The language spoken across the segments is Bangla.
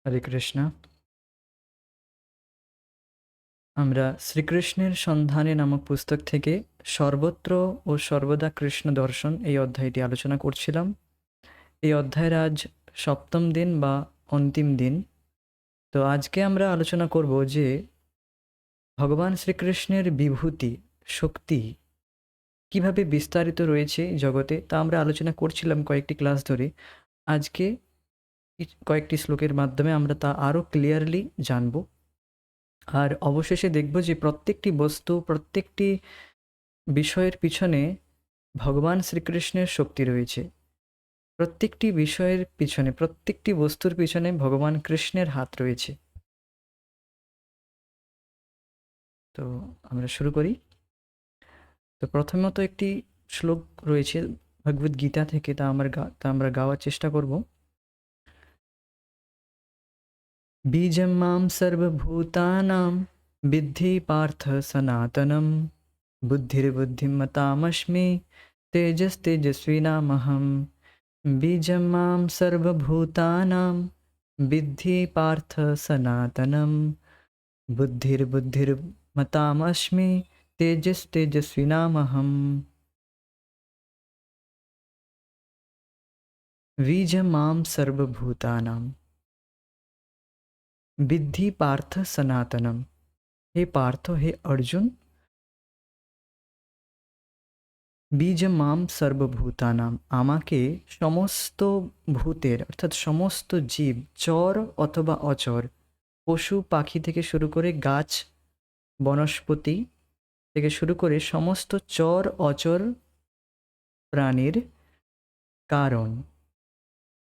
হরে কৃষ্ণ। আমরা শ্রীকৃষ্ণের সন্ধানে নামক পুস্তক থেকে সর্বত্র ও সর্বদা কৃষ্ণ দর্শন এই অধ্যায়টি আলোচনা করছিলাম। এই অধ্যায়ের আজ সপ্তম দিন বা অন্তিম দিন। তো আজকে আমরা আলোচনা করব যে ভগবান শ্রীকৃষ্ণের বিভূতি শক্তি কিভাবে বিস্তারিত রয়েছে জগতে, তা আমরা আলোচনা করছিলাম কয়েকটি ক্লাস ধরে। আজকে কয়েকটি শ্লোকের মাধ্যমে আমরা তা আরও ক্লিয়ারলি জানব। আর অবশেষে দেখব যে প্রত্যেকটি বস্তু, প্রত্যেকটি বিষয়ের পিছনে ভগবান শ্রীকৃষ্ণের শক্তি রয়েছে। প্রত্যেকটি বিষয়ের পিছনে, প্রত্যেকটি বস্তুর পিছনে ভগবান কৃষ্ণের হাত রয়েছে। তো আমরা শুরু করি। তো প্রথমত একটি শ্লোক রয়েছে ভগবদ গীতা থেকে, তা আমরা গাওয়ার চেষ্টা করব। বীজম মাম সর্বভূতানাম বিদ্ধি পার্থ সনাতনম বুদ্ধির্বুদ্ধিমতামস্মি তেজস্তেজস্বিনামহম। बीजं मां सर्वभूतानां विद्धि पार्थ सनातनं बुद्धिर्बुद्धिर्मतामस्मि तेजस्तेजस्विनामहम्। बीजं मां सर्वभूतानां विद्धि पार्थ सनातनं। हे पार्थ, हे अर्जुन, বীজ মাম সর্বভূতানাম, আমাকে সমস্ত ভূতের অর্থাৎ সমস্ত জীব, চর অথবা অচর, পশু পাখি থেকে শুরু করে গাছ বনস্পতি থেকে শুরু করে সমস্ত চর অচর প্রাণীর কারণ,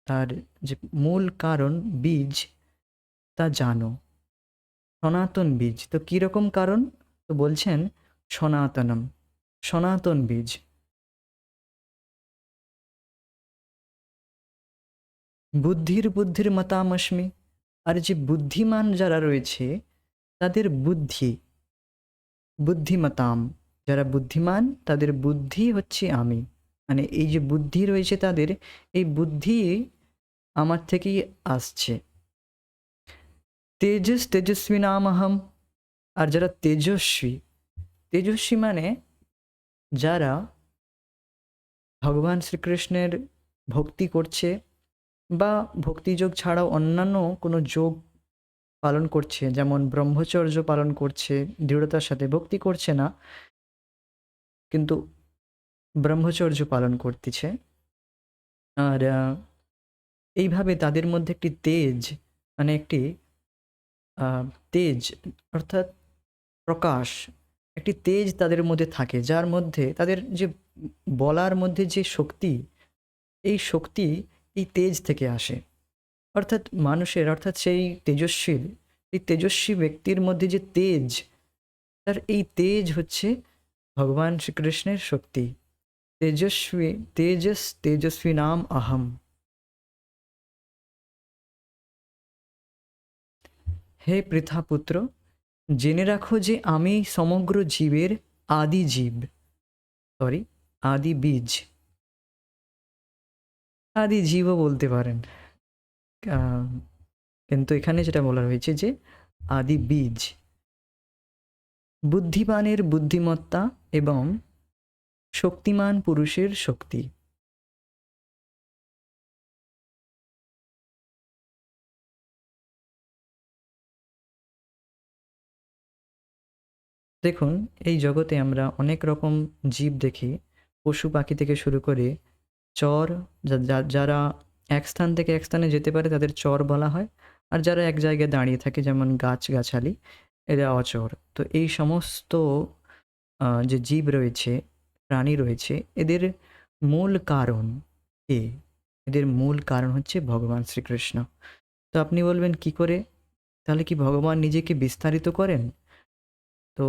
তার যে মূল কারণ বীজ, তা জানো। সনাতন বীজ, তো কীরকম কারণ? তো বলছেন সনাতনম, সনাতন বীজ। বুদ্ধির মতামস্মি, আর যে বুদ্ধিমান যারা রয়েছে তাদের বুদ্ধি, বুদ্ধিমতাম, যারা বুদ্ধিমান তাদের বুদ্ধি হচ্ছে আমি। মানে এই যে বুদ্ধি রয়েছে তাদের, এই বুদ্ধি আমার থেকেই আসছে। তেজস্বী নাম আহম, আর যারা তেজস্বী, তেজস্বী মানে যারা ভগবান শ্রীকৃষ্ণের ভক্তি করছে বা ভক্তিযোগ ছাড়াও অন্যান্য কোনো যোগ পালন করছে, যেমন ব্রহ্মচর্য পালন করছে, দৃঢ়তার সাথে ভক্তি করছে না কিন্তু ব্রহ্মচর্য পালন করতেছে। আর এইভাবে তাদের মধ্যে একটি তেজ, মানে একটি তেজ অর্থাৎ প্রকাশ, একটি তেজ তাদের মধ্যে থাকে, যার মধ্যে তাদের যে বলার মধ্যে যে শক্তি, এই শক্তি এই তেজ থেকে আসে। অর্থাৎ মানুষের, অর্থাৎ এই তেজস্বী ব্যক্তির মধ্যে যে তেজ, তার এই তেজ হচ্ছে ভগবান শ্রীকৃষ্ণের শক্তি। তেজস্বী নাম আহম। হে পৃথাপুত্র, জেনে রাখো যে আমি সমগ্র জীবের আদি জীব, আদি বীজ, আদি জীবও বলতে পারেন। কিন্তু এখানে যেটা বলা হয়েছে যে আদি বীজ, বুদ্ধিমানের বুদ্ধিমত্তা এবং শক্তিমান পুরুষের শক্তি। দেখুন, এই জগতে আমরা অনেক রকম জীব দেখি, পশু পাখি থেকে শুরু করে চর, যারা এক স্থান থেকে এক স্থানে যেতে পারে তাদের চর বলা হয়, আর যারা এক জায়গায় দাঁড়িয়ে থাকে যেমন গাছগাছালি, এরা অচর। তো এই সমস্ত যে জীব রয়েছে, প্রাণী রয়েছে, এদের মূল কারণ কে? এদের মূল কারণ হচ্ছে ভগবান শ্রীকৃষ্ণ। তো আপনি বলবেন কি করে? তাহলে কি ভগবান নিজেকে বিস্তারিত করেন? তো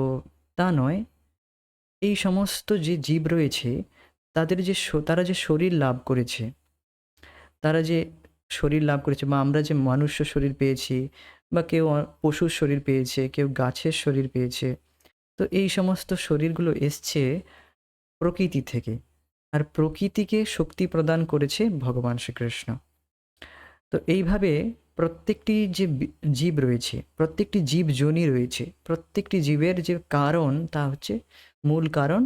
তা নয়। এই সমস্ত যে জীব রয়েছে তারা যে শরীর লাভ করেছে, বা আমরা যে মনুষ্য শরীর পেয়েছি, বা কেউ পশুর শরীর পেয়েছে, কেউ গাছের শরীর পেয়েছে, তো এই সমস্ত শরীরগুলো এসছে প্রকৃতি থেকে, আর প্রকৃতিকে শক্তি প্রদান করেছে ভগবান শ্রীকৃষ্ণ। তো এইভাবে প্রত্যেকটি যে জীব রয়েছে, প্রত্যেকটি জীব যোনি রয়েছে, প্রত্যেকটি জীবের যে কারণ তা হচ্ছে মূল কারণ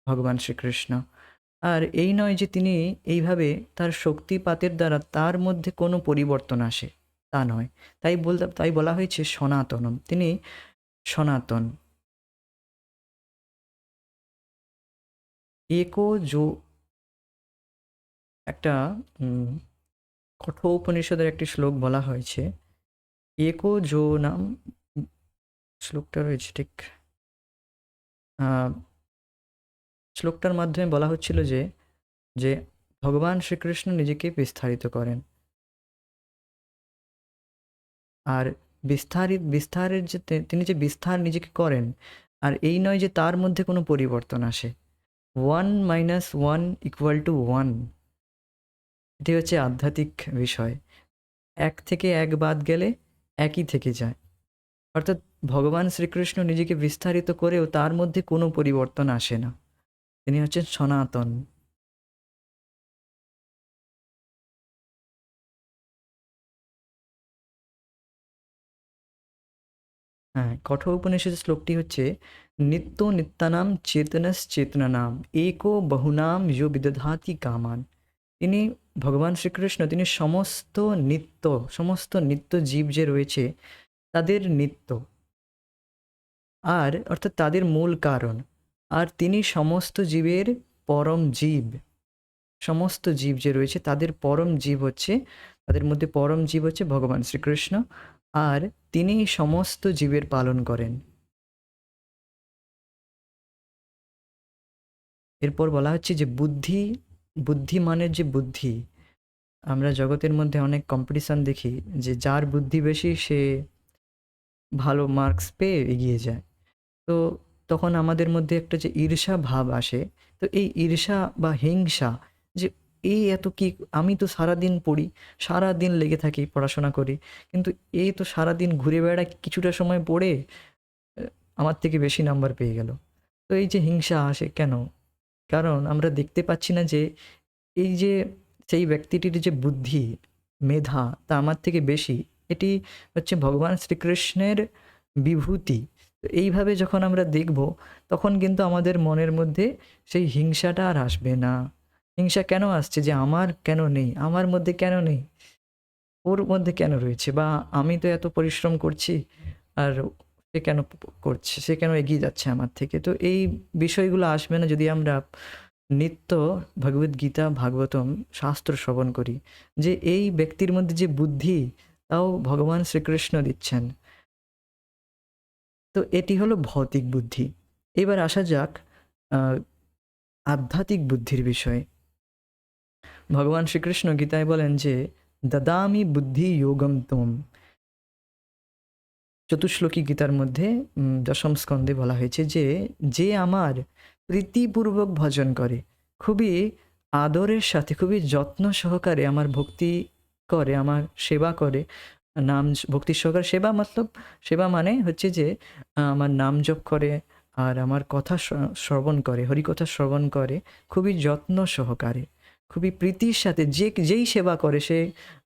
ভগবান শ্রীকৃষ্ণ। আর এই নয় যে তিনি এইভাবে তার শক্তিপাতের দ্বারা তার মধ্যে কোনো পরিবর্তন আসে, তা নয়। তাই বলা হয়েছে সনাতনম, তিনি সনাতন। একো যো, একটা কঠোপনিষদের একটি শ্লোক বলা হয়েছে, একো যো নাম, শ্লোকটা রয়েছে ঠিক, শ্লোকটার মাধ্যমে বলা হচ্ছিল যে যে ভগবান শ্রীকৃষ্ণ নিজেকে বিস্তারিত করেন। আর বিস্তারের যে তিনি যে বিস্তার নিজেকে করেন, আর এই নয় যে তার মধ্যে কোনো পরিবর্তন আসে। 1 - 1 = 1, এটি হচ্ছে আধ্যাত্মিক বিষয়। এক থেকে এক বাদ গেলে একই থেকে যায়। অর্থাৎ ভগবান শ্রীকৃষ্ণ নিজেকে বিস্তারিত করেও তার মধ্যে কোনো পরিবর্তন আসে না, তিনি হচ্ছেন সনাতন। হ্যাঁ, কঠোর উপনিষদের শ্লোকটি হচ্ছে নিত্য নিত্যানাম চেতনশ্চেতনানাম एको বহুনাম যো বিদধাতি কামান। তিনি ভগবান শ্রীকৃষ্ণ, তিনি সমস্ত নিত্য জীব যে রয়েছে তাদের নিত্য, আর অর্থাৎ তাদের মূল কারণ। আর তিনি সমস্ত জীবের পরম জীব, সমস্ত জীব যে রয়েছে তাদের পরম জীব হচ্ছে, তাদের মধ্যে পরম জীব হচ্ছে ভগবান শ্রীকৃষ্ণ, আর তিনি সমস্ত জীবের পালন করেন। এরপর বলা হচ্ছে যে বুদ্ধিমানের যে বুদ্ধি, আমরা জগতের মধ্যে অনেক কম্পিটিশন দেখি যে যার বুদ্ধি বেশি সে ভালো মার্কস পেয়ে এগিয়ে যায়। তো তখন আমাদের মধ্যে একটা যে ঈর্ষা ভাব আসে, তো এই ঈর্ষা বা হিংসা, যে এই এত কি, আমি তো সারাদিন পড়ি, সারাদিন লেগে থাকি, পড়াশোনা করি, কিন্তু এই তো সারাদিন ঘুরে বেড়ায়, কিছুটা সময় পড়ে আমার থেকে বেশি নাম্বার পেয়ে গেল। তো এই যে হিংসা আসে কেন? কারণ আমরা দেখতে পাচ্ছি না যে এই যে সেই ব্যক্তিটির যে বুদ্ধি, মেধা তা আমার থেকে বেশি, এটি হচ্ছে ভগবান শ্রীকৃষ্ণের বিভূতি। তো এইভাবে যখন আমরা দেখব, তখন কিন্তু আমাদের মনের মধ্যে সেই হিংসাটা আর আসবে না। হিংসা কেন আসছে? যে আমার কেন নেই, আমার মধ্যে কেন নেই, ওর মধ্যে কেন রয়েছে, বা আমি তো এত পরিশ্রম করছি আর সে কেন করছে, সে কেন এগিয়ে যাচ্ছে আমার থেকে। তো এই বিষয়গুলো আসবে না যদি আমরা নিত্য ভগবদ্গীতা, ভাগবতম শাস্ত্র শ্রবণ করি, যে এই ব্যক্তির মধ্যে যে বুদ্ধি তাও ভগবান শ্রীকৃষ্ণ দিচ্ছেন। তো এটি হলো ভৌতিক বুদ্ধি। এবার আসা যাক আধ্যাত্মিক বুদ্ধির বিষয়ে। ভগবান শ্রীকৃষ্ণ গীতায় বলেন যে দদামি বুদ্ধি যোগম তোম, চতুশ্লোকী গীতার মধ্যে দশম স্কন্ধে বলা হয়েছে যে যে আমার প্রীতিপূর্বক ভজন করে, খুবই আদরের সাথে, খুবই যত্ন সহকারে আমার ভক্তি করে, আমার সেবা করে, নাম ভক্তি সহকারে সেবা, মতলব সেবা মানে হচ্ছে যে আমার নাম জপ করে আর আমার কথা শ্রবণ করে, হরিকথা শ্রবণ করে খুবই যত্ন সহকারে, খুবই প্রীতির সাথে, যেই সেবা করে, সে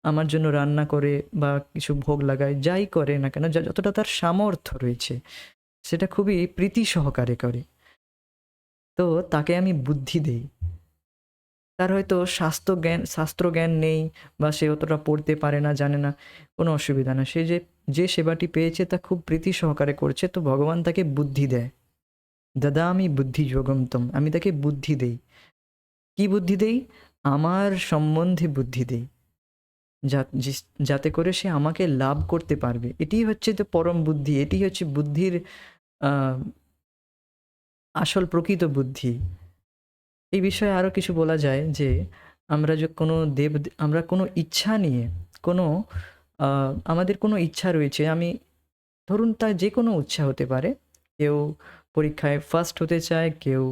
আমার জন্য রান্না করে বা কিছু ভোগ লাগায়, যাই করে না কেন, যতটা তার সামর্থ্য রয়েছে সেটা খুবই প্রীতি সহকারে করে, তো তাকে আমি বুদ্ধি দেই। তার হয়তো শাস্ত্রজ্ঞান নেই, বা সে অতটা পড়তে পারে না, জানে না, কোনো অসুবিধা না, সে যে সেবাটি পেয়েছে তা খুব প্রীতি সহকারে করছে, তো ভগবান তাকে বুদ্ধি দেয়। দাদা আমি বুদ্ধি যোগমতম, আমি তাকে বুদ্ধি দেই। কি বুদ্ধি দেই? আমার সম্বন্ধে বুদ্ধি দেই, যাতে করে সে আমাকে লাভ করতে পারবে। এটি হচ্ছে তো পরম বুদ্ধি, এটি হচ্ছে বুদ্ধির আসল প্রকৃত বুদ্ধি। এই বিষয়ে আরও কিছু বলা যায় যে আমরা যে কোনো আমরা কোনো ইচ্ছা নিয়ে, কোনো আমাদের কোনো ইচ্ছা রয়েছে, আমি ধরুন তার যে কোনো ইচ্ছা হতে পারে, কেউ পরীক্ষায় ফার্স্ট হতে চায়, কেউ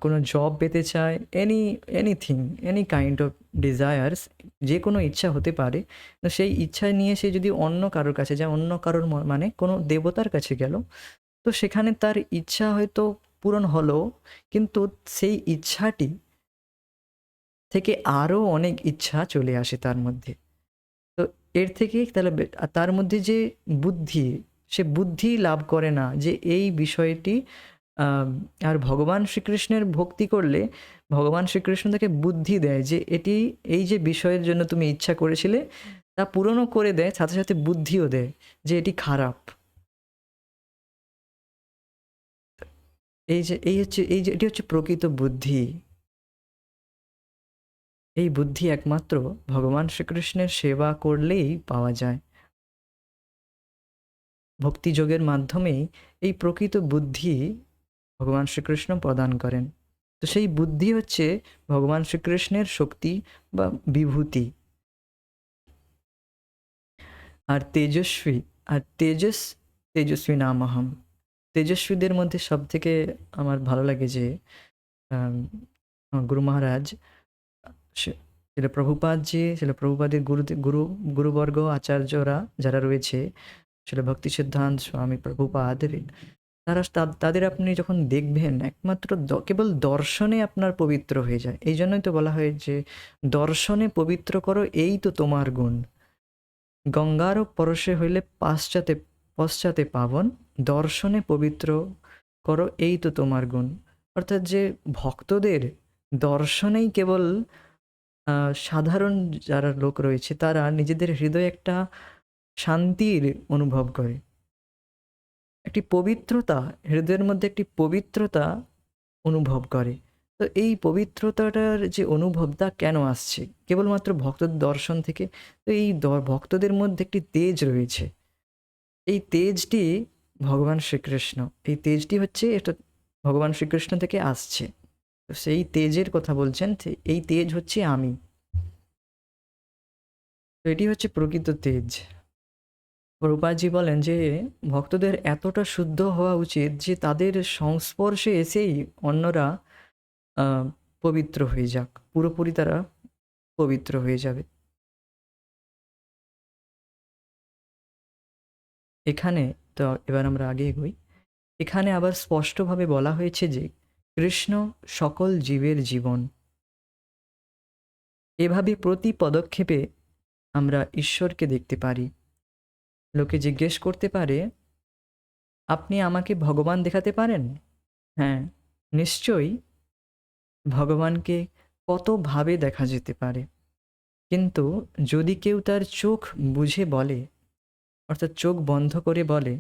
কোনো জব পেতে চায়, anything, any kind of desires, যে কোনো ইচ্ছা হতে পারে। তো সেই ইচ্ছা নিয়ে সে যদি অন্য কারোর কাছে যায়, অন্য কারোর মানে কোনো দেবতার কাছে গেল, তো সেখানে তার ইচ্ছা হয়তো পূরণ হলো, কিন্তু সেই ইচ্ছাটি থেকে আরও অনেক ইচ্ছা চলে আসে তার মধ্যে। তো এর থেকে তাহলে আর তার মধ্যে যে বুদ্ধি, সে বুদ্ধি লাভ করে না যে এই বিষয়টি আর ভগবান শ্রীকৃষ্ণের ভক্তি করলে ভগবান শ্রীকৃষ্ণ তাকে বুদ্ধি দেয় যে এটি, এই যে বিষয়ের জন্য তুমি ইচ্ছা করেছিলে তা পূরণও করে দেয়, সাথে সাথে বুদ্ধিও দেয় যে এটি খারাপ। এই যে এটি হচ্ছে প্রকৃত বুদ্ধি। এই বুদ্ধি একমাত্র ভগবান শ্রীকৃষ্ণের সেবা করলেই পাওয়া যায়। ভক্তিযোগের মাধ্যমেই এই প্রকৃত বুদ্ধি ভগবান শ্রীকৃষ্ণ প্রদান করেন। তো সেই বুদ্ধি হচ্ছে ভগবান শ্রীকৃষ্ণের শক্তি বা বিভূতি। আর তেজস্বী, আর তেজস্বী নামহম। তেজস্বীদের মধ্যে সব থেকে আমার ভালো লাগে যে গুরু মহারাজ, শিলা প্রভুপাদজি, শিলা প্রভুপাদের গুরুবর্গ আচার্যরা যারা রয়েছে, শিলা ভক্তি সিদ্ধান্ত স্বামী প্রভুপাদ, তারা তাদের আপনি যখন দেখবেন একমাত্র কেবল দর্শনে আপনার পবিত্র হয়ে যায়। এই জন্যই তো বলা হয় যে দর্শনে পবিত্র করো এই তো তোমার গুণ, গঙ্গারও পরশে হইলে পাশ্চাতে পশ্চাতে পাবন, দর্শনে পবিত্র করো এই তো তোমার গুণ। অর্থাৎ যে ভক্তদের দর্শনেই কেবল সাধারণ যারা লোক রয়েছে তারা নিজেদের হৃদয়ে একটা শান্তির অনুভব করে, একটি পবিত্রতা, হৃদয়ের মধ্যে একটি পবিত্রতা অনুভব করে। তো এই পবিত্রতাটার যে অনুভবটা কেন আসছে? কেবলমাত্র ভক্তদের দর্শন থেকে। তো এই ভক্তদের মধ্যে একটি তেজ রয়েছে, এই তেজটি ভগবান শ্রীকৃষ্ণ, এই তেজটি হচ্ছে এটা ভগবান শ্রীকৃষ্ণ থেকে আসছে। তো সেই তেজের কথা বলছেন, এই তেজ হচ্ছে আমি। তো এটি হচ্ছে প্রকৃত তেজ। প্রভুপাদজি বলেন যে ভক্তদের এতটা শুদ্ধ হওয়া উচিত যে তাদের সংস্পর্শে এসেই অন্যরা পবিত্র হয়ে যাক, পুরোপুরি তারা পবিত্র হয়ে যাবে। এখানে তো এবার আমরা আগে এগোই। এখানে আবার স্পষ্টভাবে বলা হয়েছে যে কৃষ্ণ সকল জীবের জীবন। এভাবে প্রতি পদক্ষেপে আমরা ঈশ্বরকে দেখতে পারি। লোকে জিজ্ঞেস করতে পারে, আপনি আমাকে ভগবান দেখাতে পারেন? হ্যাঁ, নিশ্চয়ই ভগবানকে কতভাবে দেখা যেতে পারে, কিন্তু যদি কেউ তার চোখ বুজে বলে, অর্থাৎ চোখ বন্ধ করে বলে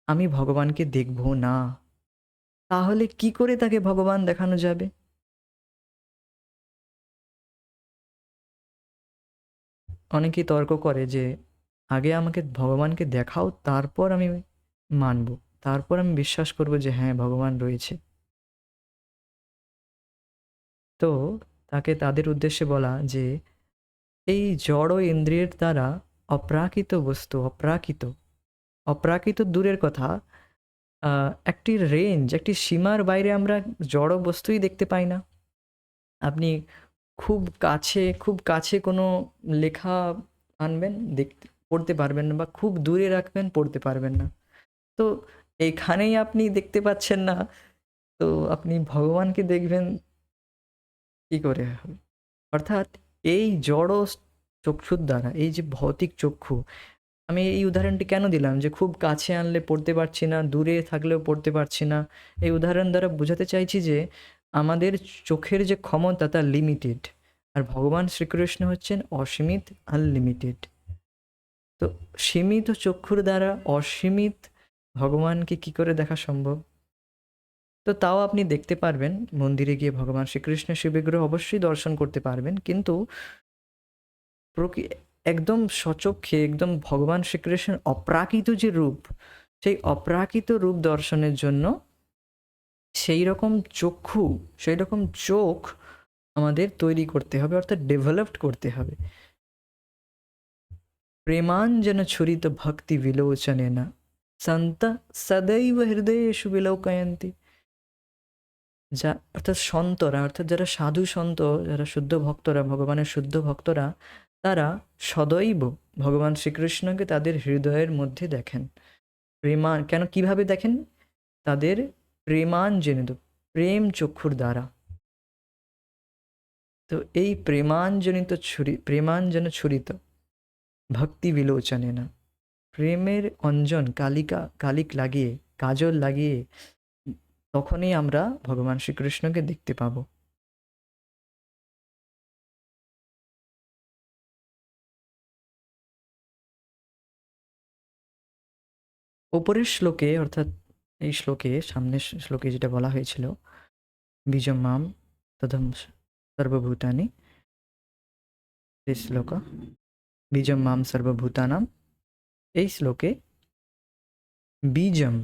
আমি ভগবানকে দেখব না, তাহলে কি করে তাকে ভগবান দেখানো যাবে? অনেকেই তর্ক করে যে আগে আমাকে ভগবানকে দেখাও, তারপর আমি মানব, তারপর আমি বিশ্বাস করব যে হ্যাঁ ভগবান রয়েছে। তো তাকে তাদের উদ্দেশ্যে বলা যে এই জড় ইন্দ্রিয়ের দ্বারা অপ্রাকৃত বস্তু, অপ্রাকৃত, অপ্রাকৃত দূরের কথা, একটি রেঞ্জ, একটি সীমার বাইরে আমরা জড় বস্তুই দেখতে পাই না। আপনি খুব কাছে কোনো লেখা আনবেন, দেখতে পড়তে পারবেন না, বা খুব দূরে রাখবেন পড়তে পারবেন না। তো এইখানেই আপনি দেখতে পাচ্ছেন না, তো আপনি ভগবানকে দেখবেন কি করে হবে? অর্থাৎ এই জড় চক্ষুর দ্বারা, এই যে ভৌতিক চক্ষু, আমি এই উদাহরণটি কেন দিলাম যে খুব কাছে আনলে পড়তে পারছি না, দূরে থাকলেও পড়তে পারছি না, এই উদাহরণ দ্বারা বোঝাতে চাইছি যে আমাদের চোখের যে ক্ষমতা তা লিমিটেড, আর ভগবান শ্রীকৃষ্ণ হচ্ছেন অসীমিত, আনলিমিটেড। তো সীমিত চক্ষুর দ্বারা অসীমিত ভগবানকে কি করে দেখা সম্ভব? তো তাও আপনি দেখতে পারবেন, মন্দিরে গিয়ে ভগবান শ্রীকৃষ্ণের শিববিগ্রহ অবশ্যই দর্শন করতে পারবেন, কিন্তু একদম সচক্ষে একদম ভগবান শ্রীকৃষ্ণের অপ্রাকৃত যে রূপ, সেই অপ্রাকৃত রূপ দর্শনের জন্য সেই রকম চক্ষু, সেই রকম চোখ আমাদের তৈরি করতে হবে, অর্থাৎ ডেভেলপড করতে হবে। প্রেমাঞ্জন ছুরিত ভক্তি বিলোচনে না সন্ত সদৈব হৃদয়েষু বিলোকয়ন্তি। যা অর্থাৎ সন্তরা, অর্থাৎ যারা সাধু সন্ত, যারা শুদ্ধ ভক্তরা, ভগবানের শুদ্ধ ভক্তরা, তারা সদৈব ভগবান শ্রীকৃষ্ণকে তাদের হৃদয়ের মধ্যে দেখেন। কেন, কিভাবে দেখেন? তাদের প্রেমাঞ্জনিত, প্রেম চক্ষুর দ্বারা। তো এই প্রেমাঞ্জন ছুরিত, ভক্তি বিলোচনে না। প্রেমের অঞ্জন কালিক লাগিয়ে, কাজল লাগিয়ে তখনই আমরা ভগবান শ্রীকৃষ্ণকে দেখতে পাবো। ওপরের শ্লোকে, অর্থাৎ এই শ্লোকে, সামনের শ্লোকে যেটা বলা হয়েছিল, বীজম মাম তদম সর্বভূতানি, এই শ্লোক বীজম মাম সর্বভূতানাম, এই শ্লোকে বীজম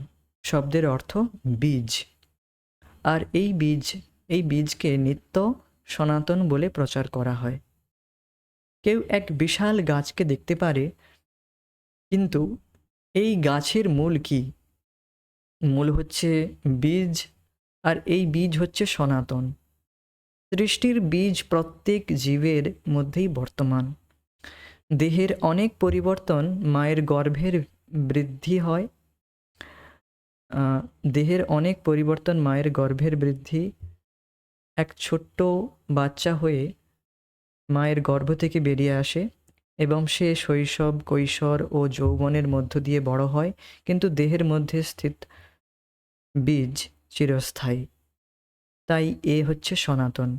শব্দের অর্থ বীজ। আর এই বীজকে নিত্য সনাতন বলে প্রচার করা হয়। কেউ এক বিশাল গাছকে দেখতে পারে, কিন্তু এই গাছের মূল কি? মূল হচ্ছে বীজ, আর এই বীজ হচ্ছে সনাতন। সৃষ্টির বীজ প্রত্যেক জীবের মধ্যেই বর্তমান। দেহের অনেক পরিবর্তন মায়ের গর্ভের বৃদ্ধি হয়, দেহের অনেক পরিবর্তন মায়ের গর্ভের বৃদ্ধি। এক ছোট্ট বাচ্চা হয়ে মায়ের গর্ভ থেকে বেরিয়ে আসে এবং সে শৈশব, কৈশোর ও যৌবনের মধ্য দিয়ে বড় হয়, কিন্তু দেহের মধ্যে স্থিত বীজ চিরস্থায়ী। তাই এ হচ্ছে সনাতন।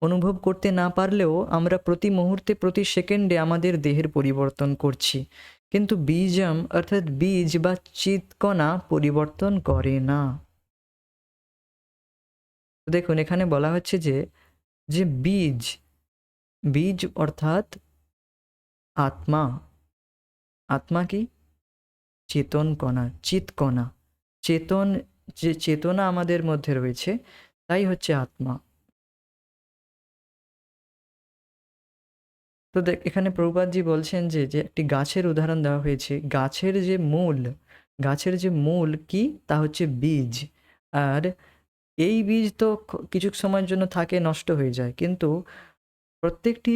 অনুভব করতে না পারলেও আমরা প্রতি মুহূর্তে, প্রতি সেকেন্ডে আমাদের দেহের পরিবর্তন করছি, কিন্তু বীজম অর্থাৎ বীজ বা চিৎকণা পরিবর্তন করে না। দেখুন, এখানে বলা হচ্ছে যে যে বীজ, বীজ অর্থাৎ আত্মা। আত্মা কি? চেতন কণা, চিৎকণা। চেতন, যে চেতনা আমাদের মধ্যে রয়েছে, তাই হচ্ছে আত্মা। তো দেখ, এখানে প্রভুপাদজি বলছেন যে যে একটি গাছের উদাহরণ দেওয়া হয়েছে। গাছের যে মূল কি? তা হচ্ছে বীজ। আর এই বীজ তো কিছু সময়ের জন্য থাকে, নষ্ট হয়ে যায়, কিন্তু প্রত্যেকটি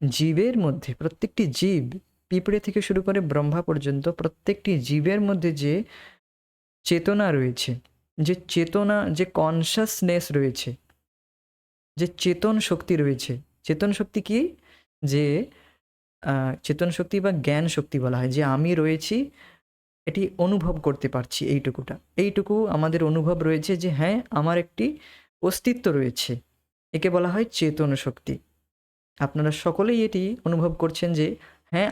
জীবের মধ্যে, প্রত্যেকটি জীব, পিঁপড়ে থেকে শুরু করে ব্রহ্মা পর্যন্ত, প্রত্যেকটি জীবের মধ্যে যে চেতনা রয়েছে, যে চেতনা, যে কনসাসনেস রয়েছে, যে চেতন শক্তি রয়েছে। চেতন শক্তি কি? যে চেতন শক্তি বা জ্ঞান শক্তি বলা হয়, যে আমি রয়েছি, এটি অনুভব করতে পারছি, এইটুকু আমাদের অনুভব রয়েছে যে হ্যাঁ, আমার একটি অস্তিত্ব রয়েছে। একে বলা হয় চেতন শক্তি। আপনারা সকলেই এটি অনুভব করছেন যে হ্যাঁ,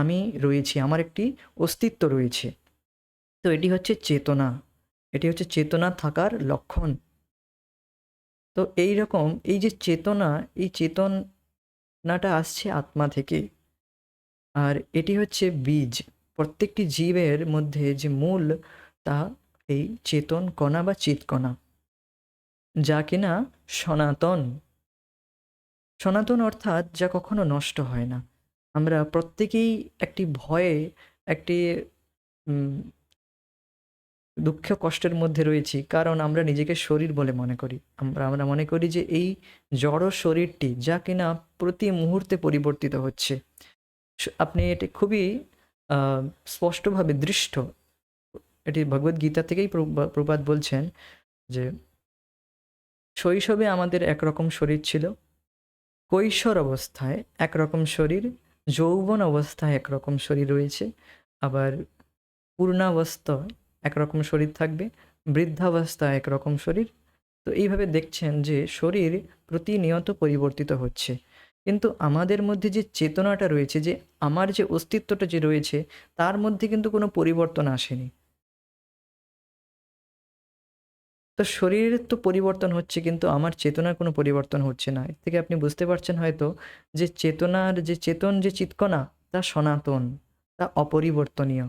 আমি রয়েছি, আমার একটি অস্তিত্ব রয়েছে। তো এটি হচ্ছে চেতনা, এটি হচ্ছে চেতনা থাকার লক্ষণ। তো এই রকম, এই যে চেতনা, এই চেতনাটা আসছে আত্মা থেকে, আর এটি হচ্ছে বীজ। প্রত্যেকটি জীবের মধ্যে যে মূল, তা এই চেতন কণা বা চিৎকণা, যা কিনা সনাতন। সনাতন অর্থাৎ যা কখনো নষ্ট হয় না। আমরা প্রত্যেকেই একটি ভয়ে, একটি দুঃখ কষ্টের মধ্যে রয়েছি, কারণ আমরা নিজেকে শরীর বলে মনে করি। আমরা মনে করি যে এই জড় শরীরটি, যা কিনা প্রতি মুহূর্তে পরিবর্তিত হচ্ছে। আপনি এটি খুবই স্পষ্টভাবে দৃষ্ট। এটি ভগবদ্গীতা থেকেই প্রভুপাদ বলছেন যে শৈশবে আমাদের একরকম শরীর ছিল, কৈশোর অবস্থায় একরকম শরীর, যৌবন অবস্থায় একরকম শরীর রয়েছে, আবার পূর্ণাবস্থায় একরকম শরীর থাকবে, বৃদ্ধাবস্থায় একরকম শরীর। তো এইভাবে দেখছেন যে শরীর প্রতিনিয়ত পরিবর্তিত হচ্ছে, কিন্তু আমাদের মধ্যে যে চেতনাটা রয়েছে, যে আমার যে অস্তিত্বটা যে রয়েছে, তার মধ্যে কিন্তু কোনো পরিবর্তন আসেনি। তো শরীরের তো পরিবর্তন হচ্ছে, কিন্তু আমার চেতনার কোনো পরিবর্তন হচ্ছে না। এর থেকে আপনি বুঝতে পারছেন হয়তো যে চেতনার যে চেতন, যে চিৎকণা, তা সনাতন, তা অপরিবর্তনীয়।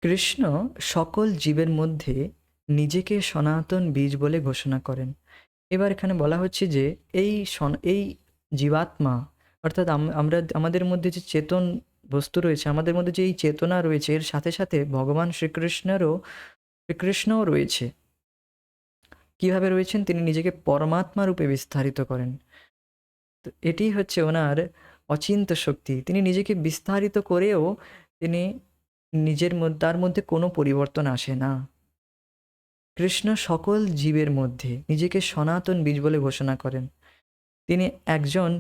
কৃষ্ণ সকল জীবের মধ্যে নিজেকে সনাতন বীজ বলে ঘোষণা করেন। এবার এখানে বলা হচ্ছে যে এই জীবাত্মা, অর্থাৎ আমরা, আমাদের মধ্যে যে চেতন বস্তু রয়েছে, আমাদের মধ্যে যে এই চেতনা রয়েছে, এর সাথে সাথে ভগবান শ্রীকৃষ্ণও রয়েছে। কিভাবে রয়েছেন? তিনি নিজেকে পরমাত্মা রূপে বিস্তারিত করেন। তো এটি হচ্ছে ওনার অচিন্ত শক্তি। তিনি নিজেকে বিস্তারিত করেও তিনি তার মধ্যে কোনো পরিবর্তন আসে না। কৃষ্ণ সকল জীবের মধ্যে নিজেকে সনাতন বীজ বলে ঘোষণা করেন। তিনি একজন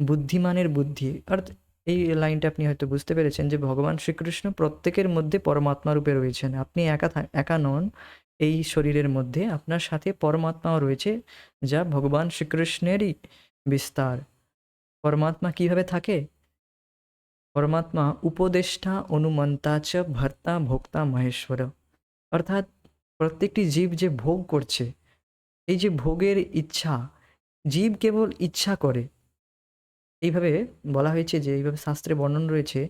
বুদ্ধিমানের বুদ্ধি। অর্থাৎ এই লাইনটা আপনি হয়তো বুঝতে পেরেছেন যে ভগবান শ্রীকৃষ্ণ প্রত্যেকের মধ্যে পরমাত্মা রূপে রয়েছেন। আপনি একা নন এই শরীরের মধ্যে, আপনার সাথে পরমাত্মাও রয়েছে, যা ভগবান শ্রীকৃষ্ণেরই বিস্তার। পরমাত্মা কিভাবে থাকে? পরমাত্মা উপদেষ্টা অনুমন্তা চ ভর্তা ভোক্তা মহেশ্বর। অর্থাৎ প্রত্যেকটি জীব যে ভোগ করছে, এই যে ভোগের ইচ্ছা, জীব কেবল ইচ্ছা করে। এইভাবে বলা হয়েছে, যে এইভাবে শাস্ত্রে বর্ণন রয়েছে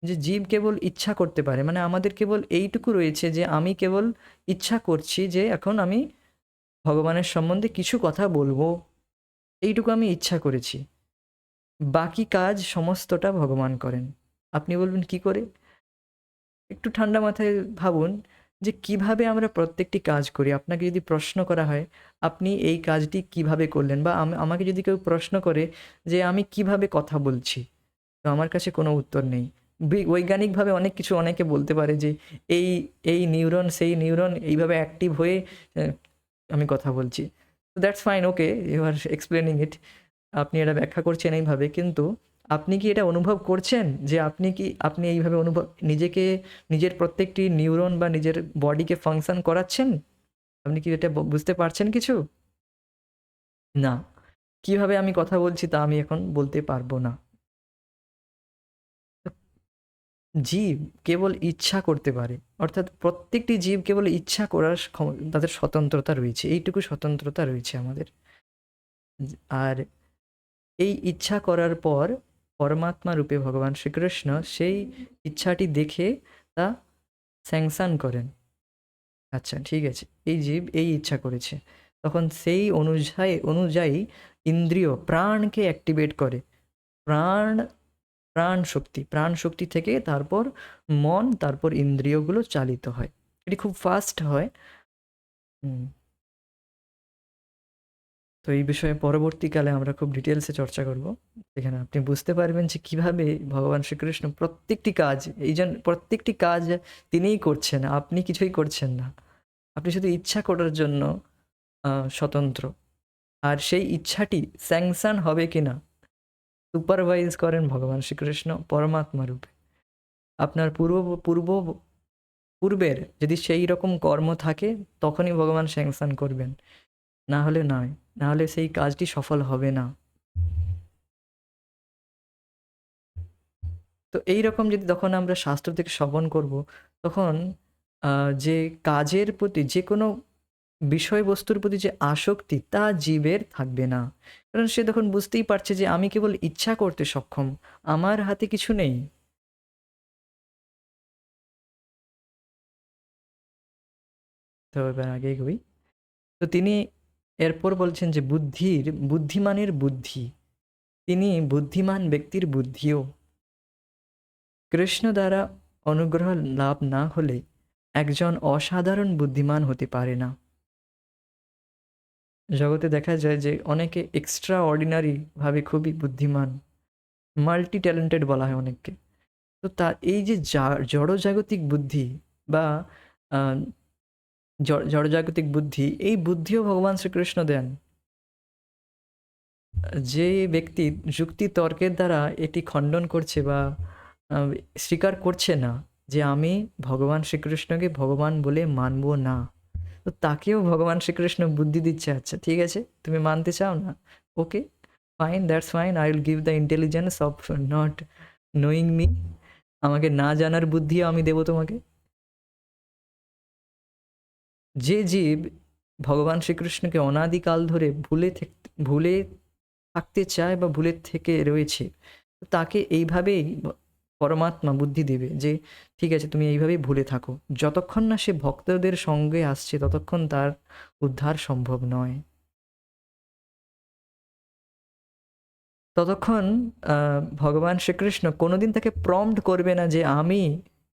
যে জীব কেবল ইচ্ছা করতে পারে, মানে আমাদের কেবল এইটুকু রয়েছে যে আমি কেবল ইচ্ছা করছি যে এখন আমি ভগবানের সম্বন্ধে কিছু কথা বলবো, এইটুকু আমি ইচ্ছা করেছি। বাকি কাজ সমস্তটা ভগবান করেন। আপনি বলবেন কি করে? একটু ঠান্ডা মাথায় ভাবুন যে কিভাবে আমরা প্রত্যেকটি কাজ করি। আপনাকে যদি প্রশ্ন করা হয় আপনি এই কাজটি কিভাবে করলেন, বা আমাকে যদি কেউ প্রশ্ন করে যে আমি কিভাবে কথা বলছি, তো আমার কাছে কোনো উত্তর নেই। বৈজ্ঞানিকভাবে অনেক কিছু অনেকে বলতে পারে যে এই এই নিউরন সেই নিউরন এইভাবে অ্যাক্টিভ হয়ে আমি কথা বলছি। তো that's fine, okay, you are explaining it. আপনি এটা ব্যাখ্যা করছেন এইভাবে, কিন্তু আপনি কি এটা অনুভব করছেন যে আপনি এইভাবে নিজেকে, নিজের প্রত্যেকটি নিউরন বা নিজের বডিকে ফাংশন করাচ্ছেন? আপনি কি এটা বুঝতে পারছেন কিছু? না। কিভাবে আমি কথা বলছি তা আমি এখন বলতে পারবো না। জীব কেবল ইচ্ছা করতে পারে, অর্থাৎ প্রত্যেকটি জীব কেবল ইচ্ছা করার তাদের স্বতন্ত্রতা রয়েছে, এইটুকু স্বতন্ত্রতা রয়েছে আমাদের। আর এই ইচ্ছা করার পর পরমাত্মা রূপে ভগবান শ্রীকৃষ্ণ সেই ইচ্ছাটি দেখে তা স্যাংশন করেন। আচ্ছা ঠিক আছে, এই জীব এই ইচ্ছা করেছে, তখন সেই অনুযায়ী ইন্দ্রিয় প্রাণকে অ্যাক্টিভেট করে। প্রাণ প্রাণ শক্তি থেকে তারপর মন, তারপর ইন্দ্রিয়গুলো চালিত হয়। এটি খুব ফাস্ট হয়। তো এই বিষয়ে পরবর্তীকালে আমরা খুব ডিটেলসে চর্চা করব, যেখানে আপনি বুঝতে পারবেন যে কীভাবে ভগবান শ্রীকৃষ্ণ প্রত্যেকটি কাজ তিনিই করছেন, আপনি কিছুই করছেন না। আপনি শুধু ইচ্ছা করার জন্য স্বতন্ত্র। আর সেই ইচ্ছাটি স্যাংশন হবে কিনা সুপারভাইজ করেন ভগবান শ্রীকৃষ্ণ পরমাত্মা রূপে। আপনার পূর্ব পূর্বের যদি সেই রকম কর্ম থাকে তখনই ভগবান স্যাংশন করবেন, না হলে নয়, না হলে সেই কাজটি সফল হবে না। তো এই রকম যদি তখন আমরা শাস্ত্র থেকে শ্রবণ করব, তখন যে কাজের প্রতি, যে কোনো বিষয়বস্তুর প্রতি যে আসক্তি তা জীবের থাকবে না। কারণ সে তখন বুঝতেই পারছে যে আমি কেবল ইচ্ছা করতে সক্ষম, আমার হাতে কিছু নেই। তো এবার আগে এগোই। তো তিনি এরপর বলছেন যে বুদ্ধিমানের বুদ্ধি, তিনি বুদ্ধিমান ব্যক্তির বুদ্ধিও। কৃষ্ণ দ্বারা অনুগ্রহ লাভ না হলে একজন অসাধারণ বুদ্ধিমান হতে পারে না। জগতে দেখা যায় যে অনেকে এক্সট্রা অর্ডিনারি ভাবে খুবই বুদ্ধিমান, মাল্টি ট্যালেন্টেড বলা হয় অনেককে। তো তার এই যে জড়জাগতিক বুদ্ধি বা আহ, জড়জাগতিক বুদ্ধি, এই বুদ্ধিও ভগবান শ্রীকৃষ্ণ দেন। যে ব্যক্তি যুক্তি তর্কের দ্বারা এটি খণ্ডন করছে বা আহ, স্বীকার করছে না যে আমি ভগবান শ্রীকৃষ্ণকে ভগবান বলে মানব না, তো তাকেও ভগবান শ্রীকৃষ্ণ বুদ্ধি দিচ্ছে। আচ্ছা ঠিক আছে, তুমি মানতে চাও না, okay, fine, that's fine, I will give the intelligence of not knowing me. আমাকে না জানার বুদ্ধিও আমি দেবো তোমাকে। যে জীব ভগবান শ্রীকৃষ্ণকে অনাদিকাল ধরে ভুলে থাকতে চায় বা ভুলে থেকে রয়েছে, তাকে এইভাবেই পরমাত্মা বুদ্ধি দেবে যে ঠিক আছে তুমি এইভাবেই ভুলে থাকো। যতক্ষণ না সে ভক্তদের সঙ্গে আসছে ততক্ষণ তার উদ্ধার সম্ভব নয়। ততক্ষণ ভগবান শ্রীকৃষ্ণ কোনোদিন তাকে প্রম্পট করবে না যে আমি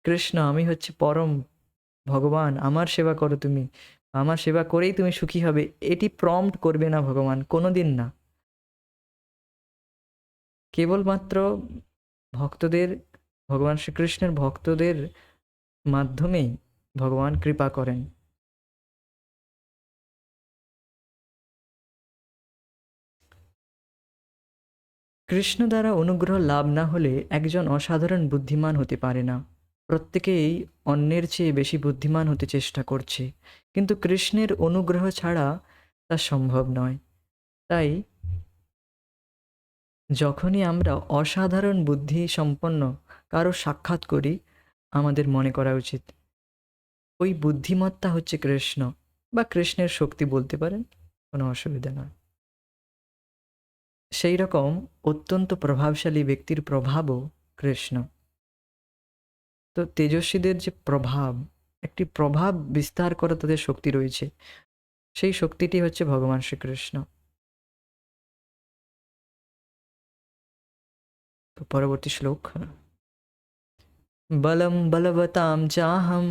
কৃষ্ণ, আমি হচ্ছে পরম ভগবান, আমার সেবা করো তুমি, আমার সেবা করেই তুমি সুখী হবে, এটি প্রম্পট করবে না ভগবান, কোনোদিন না। কেবলমাত্র ভক্তদের, ভগবান শ্রীকৃষ্ণের ভক্তদের মাধ্যমেই ভগবান কৃপা করেন। কৃষ্ণ দ্বারা অনুগ্রহ লাভ না হলে একজন অসাধারণ বুদ্ধিমান হতে পারে না। প্রত্যেকেই অন্যের চেয়ে বেশি বুদ্ধিমান হতে চেষ্টা করছে, কিন্তু কৃষ্ণের অনুগ্রহ ছাড়া তা সম্ভব নয়। তাই যখনই আমরা অসাধারণ বুদ্ধি সম্পন্ন কারো সাক্ষাৎ করি, আমাদের মনে করা উচিত ওই বুদ্ধিমত্তা হচ্ছে কৃষ্ণ, বা কৃষ্ণের শক্তি বলতে পারেন, কোনো অসুবিধা নয়। সেই রকম অত্যন্ত প্রভাবশালী ব্যক্তির প্রভাবও কৃষ্ণ। তো তেজস্বীদের যে প্রভাব, একটি প্রভাব বিস্তার করা তাদের শক্তি রয়েছে, সেই শক্তিটি হচ্ছে ভগবান শ্রীকৃষ্ণ। তো পরবর্তী শ্লোক, বলম বলবতাম চাহম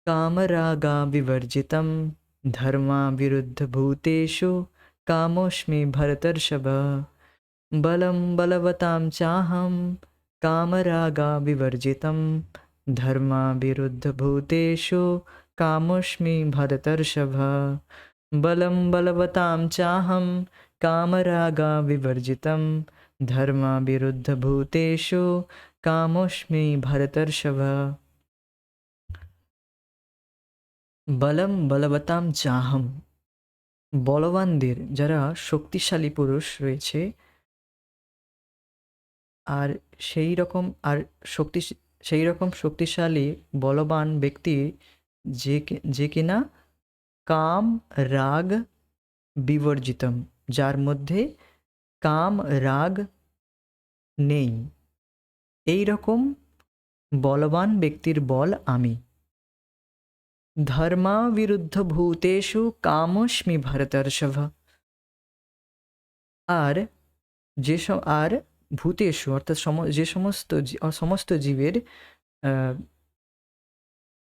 কামরাগা বিবর্জিতম ধর্মা বিরুদ্ধ ভূতেষু কামোস্মি ভরতর্ষভ। বলম বলবতাম চাহম কামরাগা বিবর্জিতম ধর্মা বিরুদ্ধ ভূতেষু কামোস্মি ভরতর্ষভ। বলম বলবতাম চাহম কামরাগা বিবর্জিতম ধর্মা বিরুদ্ধ ভূতেষু কামোস্মি ভরতর্ষভ। বলম বলবতাম চাহম, বলবানদের, যারা শক্তিশালী পুরুষ রয়েছে, আর সেই রকম আর শক্তি সেই রকম শক্তিশালী বলবান ব্যক্তি যে কিনা কাম রাগ বিবর্জিতম, যার মধ্যে কাম রাগ নেই, এই রকম বলবান ব্যক্তির বল আমি। ধর্মা বিরুদ্ধ ভূতেষু কামোস্মি ভরতর্ষভ। আর আর ভূতেষু অর্থাৎ যে সমস্ত জীবের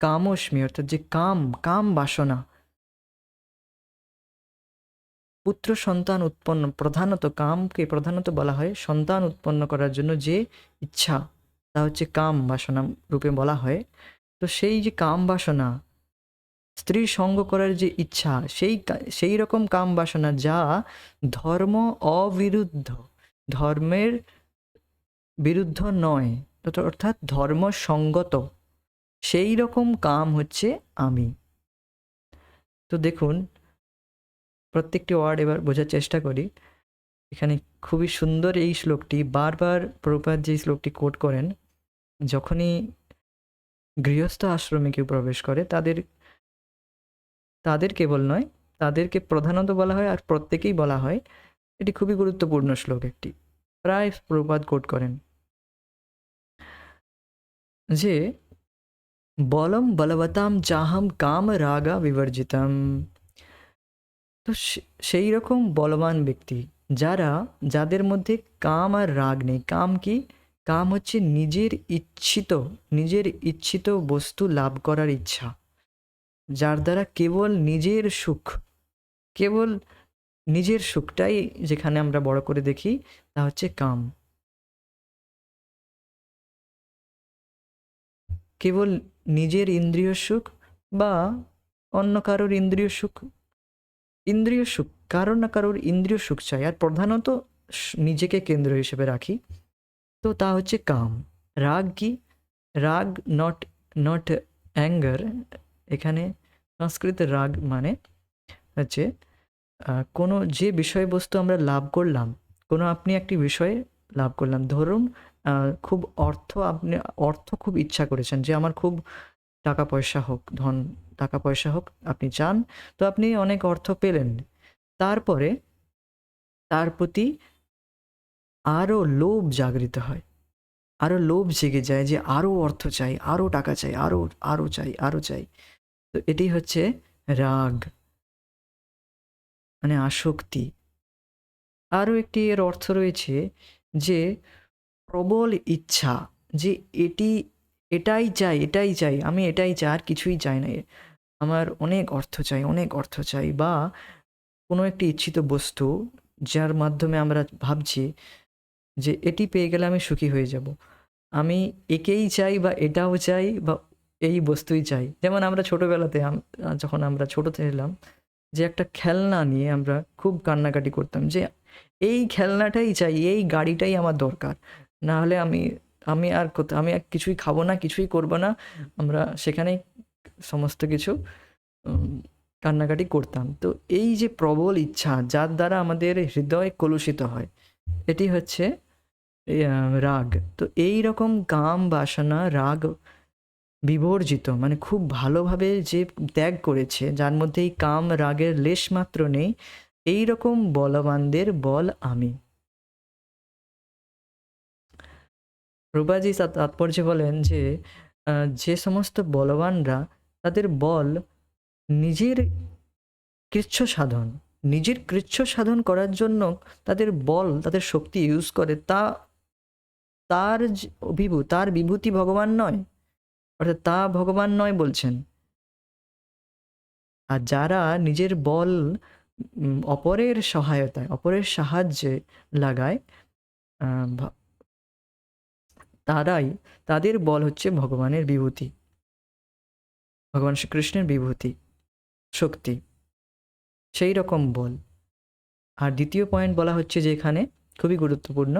কামোস্মি অর্থাৎ যে কাম বাসনা, পুত্র সন্তান উৎপন্ন, প্রধানত কামকে প্রধানত বলা হয় সন্তান উৎপন্ন করার জন্য যে ইচ্ছা, তা হচ্ছে কাম বাসনা রূপে বলা হয়। তো সেই যে কাম বাসনা, স্ত্রী সঙ্গ করার যে ইচ্ছা, সেই রকম কাম বাসনা যা ধর্ম অবিরুদ্ধ, ধর্মের বিরুদ্ধ নয়, অর্থাৎ ধর্মসঙ্গত, সেই রকম কাম হচ্ছে আমি। তো দেখুন, প্রত্যেকটি ওয়ার্ড এবার বোঝার চেষ্টা করি। এখানে খুবই সুন্দর এই শ্লোকটি, বারবার প্রভুপাদ যে শ্লোকটি কোট করেন, যখনই গৃহস্থ আশ্রমে কেউ প্রবেশ করে, তাদের কেবল নয়, তাদেরকে প্রধানত বলা হয় আর প্রত্যেকেই বলা হয়। এটি খুবই গুরুত্বপূর্ণ শ্লোক একটি, প্রায় প্রভুপাদ কোট করেন যে বলম বলবতাম চাহম কাম রাগা বিবর্জিতম। তো সেই রকম বলবান ব্যক্তি যাদের মধ্যে কাম আর রাগ নেই। কাম কি? কাম হচ্ছে নিজের ইচ্ছিত বস্তু লাভ করার ইচ্ছা, যার দ্বারা কেবল নিজের সুখটাই যেখানে আমরা বড় করে দেখি, তা হচ্ছে কাম। কেবল নিজের ইন্দ্রিয় সুখ বা অন্য কারোর ইন্দ্রিয় সুখ, কারোর না কারোর ইন্দ্রিয় সুখ চাই, আর প্রধানত নিজেকে কেন্দ্র হিসেবে রাখি, তো তা হচ্ছে কাম। রাগ কি? রাগ নট অ্যাঙ্গার। এখানে সংস্কৃতে রাগ মানে হচ্ছে কোনো যে বিষয়বস্তু আমরা লাভ করলাম, আপনি একটি বিষয় লাভ করলাম, ধরুন খুব অর্থ খুব ইচ্ছা করেছেন যে আমার খুব টাকা পয়সা হোক, টাকা পয়সা হোক আপনি চান, তো আপনি অনেক অর্থ পেলেন, তারপরে তার প্রতি আরও লোভ জাগরিত হয়, আরও লোভ জেগে যায় যে আরও অর্থ চাই, আরও টাকা চাই, আরও চাই। তো এটি হচ্ছে রাগ, মানে আসক্তি। আরও একটি এর অর্থ রয়েছে যে প্রবল ইচ্ছা, যে এটাই চাই, আমি এটাই চাই, আর কিছুই চাই না, আমার অনেক অর্থ চাই, বা কোনো একটি ইচ্ছিত বস্তু যার মাধ্যমে আমরা ভাবছি যে এটি পেয়ে গেলে আমি সুখী হয়ে যাব, আমি একেই চাই বা এটাও চাই বা এই বস্তুই চাই। যেমন আমরা ছোটোবেলাতে যখন আমরা ছোটো ছিলাম, যে একটা খেলনা নিয়ে আমরা খুব কান্নাকাটি করতাম যে এই খেলনাটাই চাই, এই গাড়িটাই আমার দরকার, না হলে আমি আর কিছুই খাবো না, কিছুই করবো না। আমরা সেখানেই সমস্ত কিছু উম, কান্নাকাটি করতাম। তো এই যে প্রবল ইচ্ছা যার দ্বারা আমাদের হৃদয় কলুষিত হয়, এটি হচ্ছে রাগ। তো এই রকম কাম বাসনা রাগ বিবর্জিত, মানে খুব ভালোভাবে যে ত্যাগ করেছে, যার মধ্যে এই কাম রাগের লেশ মাত্র নেই, এই রকম বলবানদের বল আমি। প্রভুপাদ তাৎপর্যে বলেন যে যে সমস্ত বলবানরা তাদের বল নিজের কৃচ্ছ সাধন, নিজের কৃচ্ছ সাধন করার জন্য তাদের বল, তাদের শক্তি ইউজ করে, তার বিভূতি ভগবান নয়, অর্থাৎ তা ভগবান নয় বলছেন। আর যারা নিজের বল অপরের সহায়তায়, অপরের সাহায্যে লাগায়, তাদের বল হচ্ছে ভগবানের বিভূতি, ভগবান শ্রীকৃষ্ণের বিভূতি শক্তি, সেই রকম বল। আর দ্বিতীয় পয়েন্ট বলা হচ্ছে যে এখানে খুবই গুরুত্বপূর্ণ,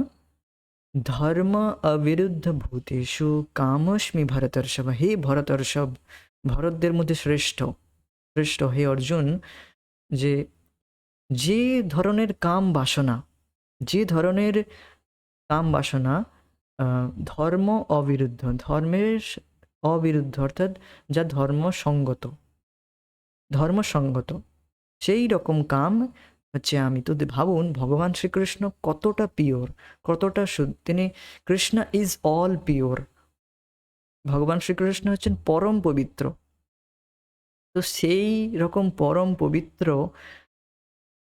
ধর্ম অবিরুদ্ধ ভূতেষু কামস্মি ভরতর্ষভ। হে ভরতর্ষভ, ভরতদের মধ্যে শ্রেষ্ঠ শ্রেষ্ঠ হে অর্জুন, যে যে ধরনের কাম বাসনা, যে ধরনের কাম বাসনা ধর্ম অবিরুদ্ধ, ধর্মের অবিরুদ্ধ, অর্থাৎ যা ধর্মসঙ্গত, সেই রকম কাম হচ্ছে আমি। তো ভাবুন ভগবান শ্রীকৃষ্ণ কতটা পিওর, কতটা শুদ্ধ। তিনি, কৃষ্ণ ইজ অল পিওর, ভগবান শ্রীকৃষ্ণ হচ্ছেন পরম পবিত্র। তো সেই রকম পরম পবিত্র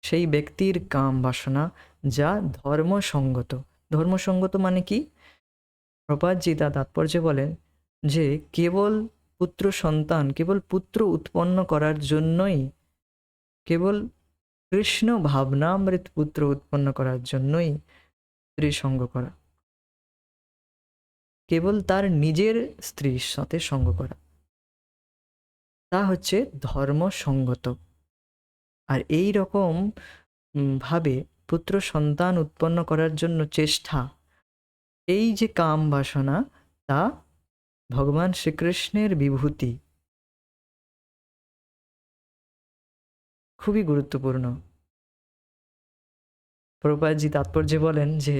সেই ব্যক্তির কাম বাসনা যা ধর্মসঙ্গত। ধর্মসঙ্গত মানে কি? প্রপাতজি তা তাৎপর্য বলেন যে কেবল পুত্র সন্তান, কেবল পুত্র উৎপন্ন করার জন্যই, কেবল কৃষ্ণ ভাবনামৃত পুত্র উৎপন্ন করার জন্যই স্ত্রী সঙ্গ করা, কেবল তার নিজের স্ত্রীর সাথে সঙ্গ করা, তা হচ্ছে ধর্মসঙ্গত। আর এই রকম ভাবে পুত্র সন্তান উৎপন্ন করার জন্য চেষ্টা, এই যে কাম বাসনা, তা ভগবান শ্রীকৃষ্ণের বিভূতি, খুবই গুরুত্বপূর্ণ। প্রভুপাদজি তাৎপর্যে বলেন যে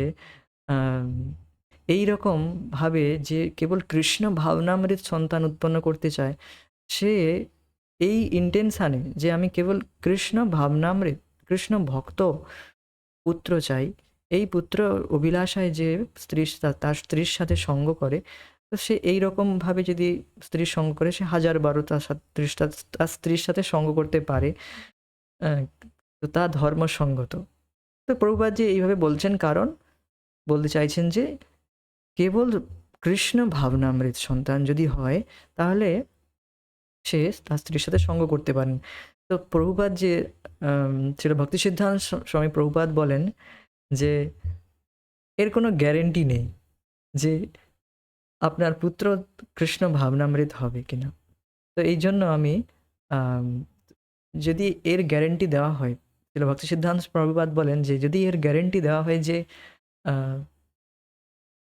এই রকম ভাবে যে কেবল কৃষ্ণ ভাবনামৃত সন্তান উৎপন্ন করতে চায়, সে এই ইন্টেনশানে যে আমি কেবল কৃষ্ণ ভাবনামৃত, কৃষ্ণ ভক্ত পুত্র চাই, এই পুত্র অভিলাষায় যে তার স্ত্রীর সাথে সঙ্গ করে, তো সে এই রকমভাবে যদি স্ত্রীর সঙ্গ করে, সে 1000 তার স্ত্রীর সাথে সঙ্গ করতে পারে, তো তা ধর্মসঙ্গত। তো প্রভুপাদজি এইভাবে বলছেন, কারণ বলতে চাইছেন যে কেবল কৃষ্ণ ভাবনামৃত সন্তান যদি হয়, তাহলে সে তার স্ত্রীর সাথে সঙ্গ করতে পারেন। তো প্রভুপাদ যে ছিল ভক্তি সিদ্ধান্ত স্বামী প্রভুপাদ বলেন যে এর কোনো গ্যারেন্টি নেই যে আপনার পুত্র কৃষ্ণ ভাবনামৃত হবে কিনা। তো এই জন্য আমি যদি এর গ্যারেন্টি দেওয়া হয়, ছিল ভক্তি সিদ্ধান্ত প্রভুপাদ বলেন যে যদি এর গ্যারেন্টি দেওয়া হয় যে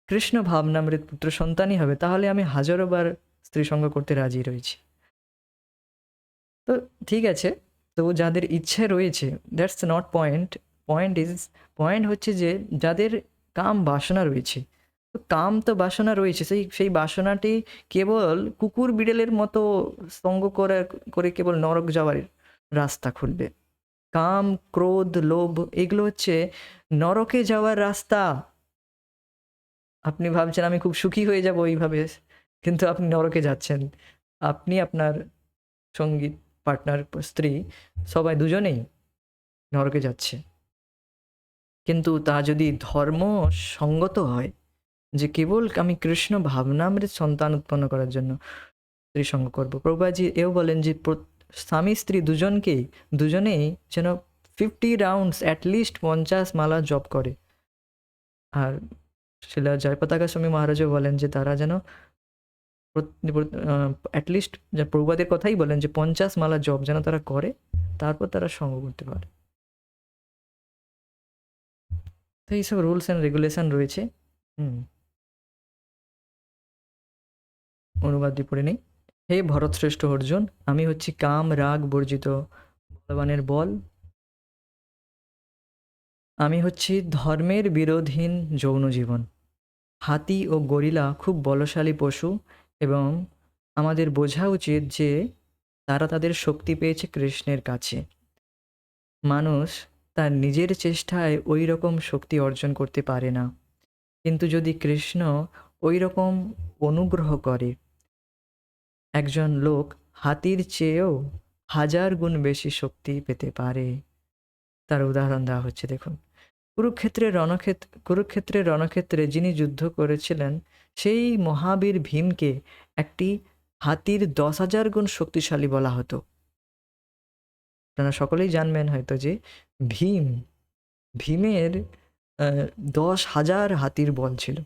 কৃষ্ণ ভাবনামৃত পুত্র সন্তানই হবে, তাহলে আমি 1000বার স্ত্রী সঙ্গ করতে রাজি রয়েছি। তো ঠিক আছে, তো যাদের ইচ্ছে রয়েছে, দ্যাটস নট পয়েন্ট। পয়েন্ট হচ্ছে যে যাদের কাম বাসনা রয়েছে, তো কাম তো বাসনা রয়েছে, সেই বাসনাটি কেবল কুকুর বিড়ালের মতো সঙ্গ করে কেবল নরক যাওয়ার রাস্তা খুলবে। কাম, ক্রোধ, লোভ, এগুলো হচ্ছে নরকে যাওয়ার রাস্তা। আপনি ভাবছেন আমি খুব সুখী হয়ে যাব এইভাবে, কিন্তু আপনি নরকে যাচ্ছেন। আপনি, আপনার সঙ্গী, পার্টনার, স্ত্রী, সবাই দুজনেই নরকে যাচ্ছে। কিন্তু তা যদি ধর্ম সঙ্গত হয়, যে কেবল আমি কৃষ্ণ ভাবনামৃত সন্তান উৎপন্ন করার জন্য স্ত্রী সঙ্গ করবো। প্রভুপাদজি এও বলেন যে স্বামী স্ত্রী দুজনেই যেন 50 রাউন্ডস, অ্যাটলিস্ট 50 মালা জপ করে। আর শিলা জয়পতাকা স্বামী মহারাজও বলেন যে তারা যেন অ্যাটলিস্ট যা প্রভুপাদের কথাই বলেন যে 50 মালা জপ যেন তারা করে, তারপর তারা সঙ্গ করতে পারে। তো এইসব রুলস অ্যান্ড রেগুলেশন রয়েছে। অনুবাদটি পড়ে নেই। হে ভরতশ্রেষ্ঠ অর্জুন, আমি হচ্ছি কাম রাগ বর্জিত ভগবানের বল। আমি হচ্ছি ধর্মের বিরোধীন যৌন জীবন। হাতি ও গরিলা খুব বলশালী পশু, এবং আমাদের বোঝা উচিত যে তারা তাদের শক্তি পেয়েছে কৃষ্ণের কাছে। মানুষ তার নিজের চেষ্টায় ওই রকম শক্তি অর্জন করতে পারে না, কিন্তু যদি কৃষ্ণ ওই রকম অনুগ্রহ করে, একজন লোক হাতির চেয়েও 1000 গুণ বেশি শক্তি পেতে পারে। তার উদাহরণ দেওয়া হচ্ছে, দেখুন। কুরুক্ষেত্রের রণক্ষেত্রে যিনি যুদ্ধ করেছিলেন, সেই মহাবীর ভীমকে একটি হাতির 10,000 গুণ শক্তিশালী বলা হতো। আপনারা সকলেই জানবেন হয়তো যে ভীমের 10,000 হাতির বল ছিল,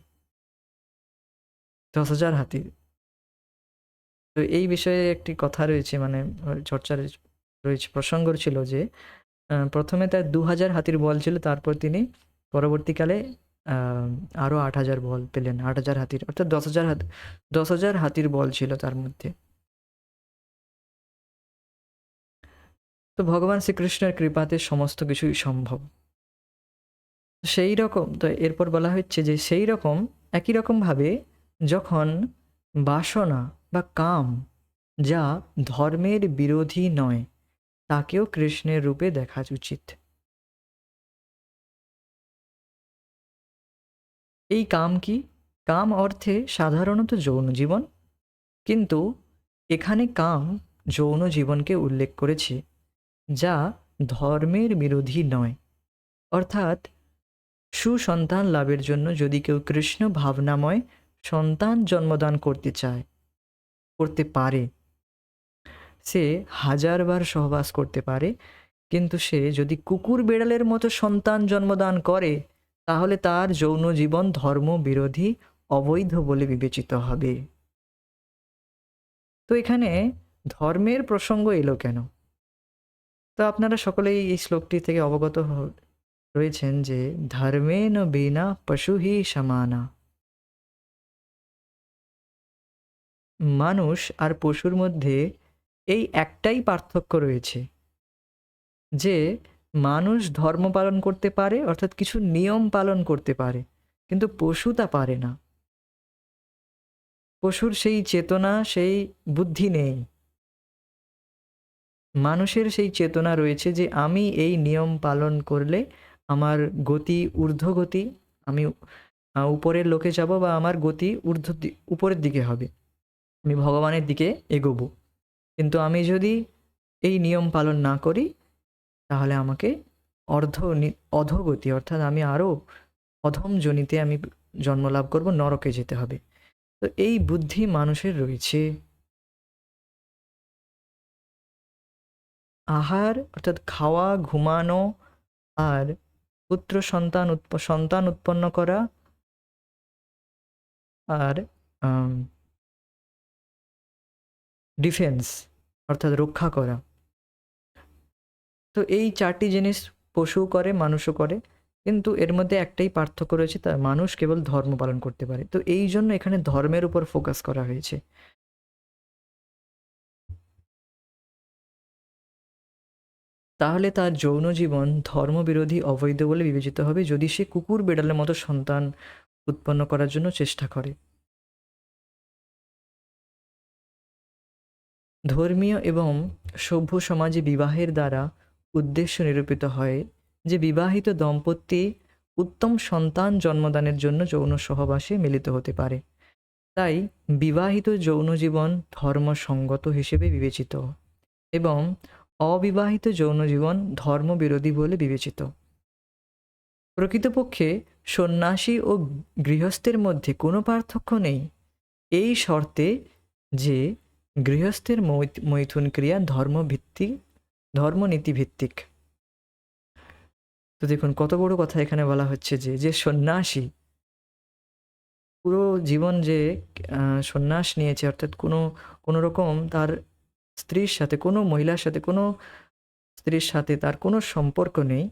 10,000 হাতির। তো এই বিষয়ে একটি কথা রয়েছে, মানে চর্চার রয়েছে, প্রসঙ্গ ছিল যে প্রথমে তার 2,000 হাতির বল ছিল, তারপর তিনি পরবর্তীকালে আরও 8,000 বল পেলেন, 8,000 হাতির, অর্থাৎ 10,000 হাতির বল ছিল তার মধ্যে। তো ভগবান শ্রীকৃষ্ণের কৃপাতে সমস্ত কিছুই সম্ভব। সেই রকম, তো এরপর বলা হচ্ছে যে সেই রকম একই রকমভাবে যখন বাসনা বা কাম, যা ধর্মের বিরোধী নয়, তাকেও কৃষ্ণের রূপে দেখা উচিত। এই কাম কি? কাম অর্থে সাধারণত যৌন জীবন, কিন্তু এখানে কাম যৌন জীবনকে উল্লেখ করেছে, যা ধর্মের বিরোধী নয়। অর্থাৎ সুসন্তান লাভের জন্য যদি কেউ কৃষ্ণ ভাবনাময় সন্তান জন্মদান করতে পারে, সে 1000 বার সহবাস করতে পারে, কিন্তু সে যদি কুকুর বেড়ালের মতো সন্তান জন্মদান করে, তাহলে তার যৌন জীবন ধর্ম বিরোধী, অবৈধ বলে বিবেচিত হবে। তো এখানে ধর্মের প্রসঙ্গ এলো কেন? তো আপনারা সকলেই এই শ্লোকটি থেকে অবগত রয়েছেন যে ধর্মেন বিনা পশুহি সমানা। মানুষ আর পশুর মধ্যে এই একটাই পার্থক্য রয়েছে যে মানুষ ধর্ম পালন করতে পারে, অর্থাৎ কিছু নিয়ম পালন করতে পারে, কিন্তু পশু তা পারে না। পশুর সেই চেতনা, সেই বুদ্ধি নেই। মানুষের সেই চেতনা রয়েছে যে আমি এই নিয়ম পালন করলে আমার গতি ঊর্ধ্বগতি, আমি উপরের লোকে যাব, বা আমার গতি উপরের দিকে হবে, আমি ভগবানের দিকে এগোবো। কিন্তু আমি যদি এই নিয়ম পালন না করি, তাহলে আমাকে অধোগতি, অর্থাৎ আমি আরও অধম জনিতে আমি জন্মলাভ করব, নরকে যেতে হবে। তো এই বুদ্ধি মানুষের রয়েছে। আহার অর্থাৎ খাওয়া, ঘুমানো, আর পুত্র সন্তান উৎপন্ন করা, আর ডিফেন্স অর্থাৎ রক্ষা করা। তো এই 4টি জিনিস পশু করে, মানুষও করে, কিন্তু এর মধ্যে একটাই পার্থক্য রয়েছে, তা মানুষ কেবল ধর্ম পালন করতে পারে। তো এই জন্য এখানে ধর্মের উপর ফোকাস করা হয়েছে। তাহলে তার যৌন জীবন ধর্মবিরোধী, অবৈধ বলে বিবেচিত হবে যদি সে কুকুর বেড়ালের মতো সন্তান উৎপন্ন করার জন্য চেষ্টা করে। ধর্মীয় এবং সভ্য সমাজে বিবাহের দ্বারা উদ্দেশ্য নিরূপিত হয় যে বিবাহিত দম্পতি উত্তম সন্তান জন্মদানের জন্য যৌন সহবাসে মিলিত হতে পারে। তাই বিবাহিত যৌন জীবন ধর্মসঙ্গত হিসেবে বিবেচিত, এবং অবিবাহিত যৌন জীবন ধর্মবিরোধী বলে বিবেচিত। প্রকৃতপক্ষে সন্ন্যাসী ও গৃহস্থের মধ্যে কোনো পার্থক্য নেই, এই শর্তে যে গৃহস্থের মৈথুন ক্রিয়া ধর্মনীতি ভিত্তিক। তো দেখুন কত বড় কথা এখানে বলা হচ্ছে যে সন্ন্যাসী পুরো জীবন যে সন্ন্যাস নিয়েছে, অর্থাৎ কোনো রকম তার স্ত্রীর সাথে, কোনো মহিলার সাথে, কোনো স্ত্রীর সাথে তার কোনো সম্পর্ক নেই,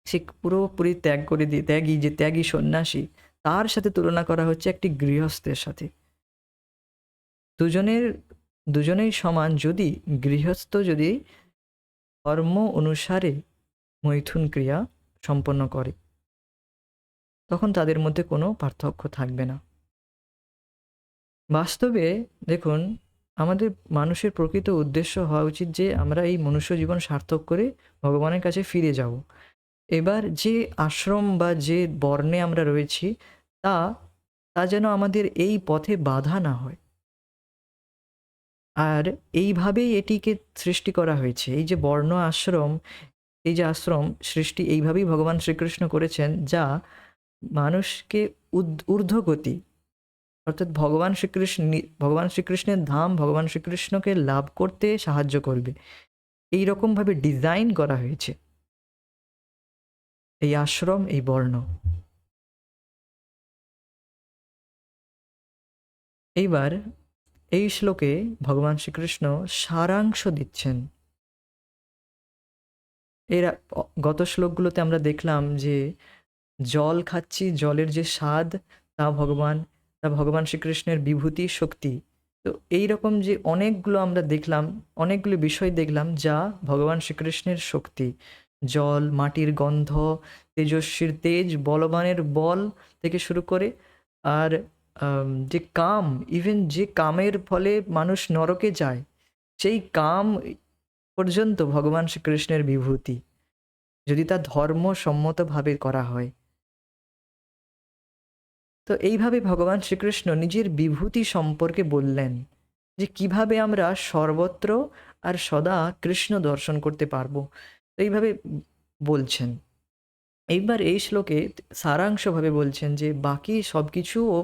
সে পুরোপুরি ত্যাগ করে দিয়ে, ত্যাগী সন্ন্যাসী, তার সাথে তুলনা করা হচ্ছে একটি গৃহস্থের সাথে। দুজনের দুজনেই সমান যদি গৃহস্থ যদি ধর্ম অনুসারে মৈথুন ক্রিয়া সম্পন্ন করে, তখন তাদের মধ্যে কোনো পার্থক্য থাকবে না। বাস্তবে দেখুন, আমাদের মানুষের প্রকৃত উদ্দেশ্য হওয়া উচিত যে আমরা এই মনুষ্য জীবন সার্থক করে ভগবানের কাছে ফিরে যাব। এবার যে আশ্রম বা যে বর্ণে আমরা রয়েছি, তা তা যেন আমাদের এই পথে বাধা না হয়। আর এইভাবেই এটিকে সৃষ্টি করা হয়েছে। এই যে বর্ণ আশ্রম, এই যে আশ্রম সৃষ্টি এইভাবেই ভগবান শ্রীকৃষ্ণ করেছেন, যা মানুষকে ঊর্ধ্বগতি, অর্থাৎ ভগবান শ্রীকৃষ্ণের ধাম, ভগবান শ্রীকৃষ্ণকে লাভ করতে সাহায্য করবে। এই রকমভাবে ডিজাইন করা হয়েছে এই আশ্রম, এই বর্ণ। এইবার এই শ্লোকে ভগবান শ্রীকৃষ্ণ সারাংশ দিচ্ছেন। এর গত শ্লোকগুলোতে আমরা দেখলাম যে জল খাচ্ছি, জলের যে স্বাদ, তা ভগবান শ্রীকৃষ্ণের বিভূতি শক্তি। তো এই রকম যে অনেকগুলো আমরা দেখলাম, অনেকগুলো বিষয় দেখলাম যা ভগবান শ্রীকৃষ্ণের শক্তি। জল, মাটির গন্ধ, তেজস্বীর তেজ, বলবানের বল থেকে শুরু করে, আর যে কাম, ইভেন যে কামের ফলে মানুষ নরকে যায়, সেই কাম পর্যন্ত ভগবান শ্রীকৃষ্ণের বিভূতি, যদি তা ধর্মসম্মতভাবে করা হয়। তো এইভাবে ভগবান শ্রীকৃষ্ণ নিজের বিভূতি সম্পর্কে বললেন যে কিভাবে আমরা সর্বত্র আর সদা কৃষ্ণ দর্শন করতে পারবো। তো এইভাবে বলছেন। এইবার এই শ্লোকে সারাংশভাবে বলছেন যে বাকি সব কিছুও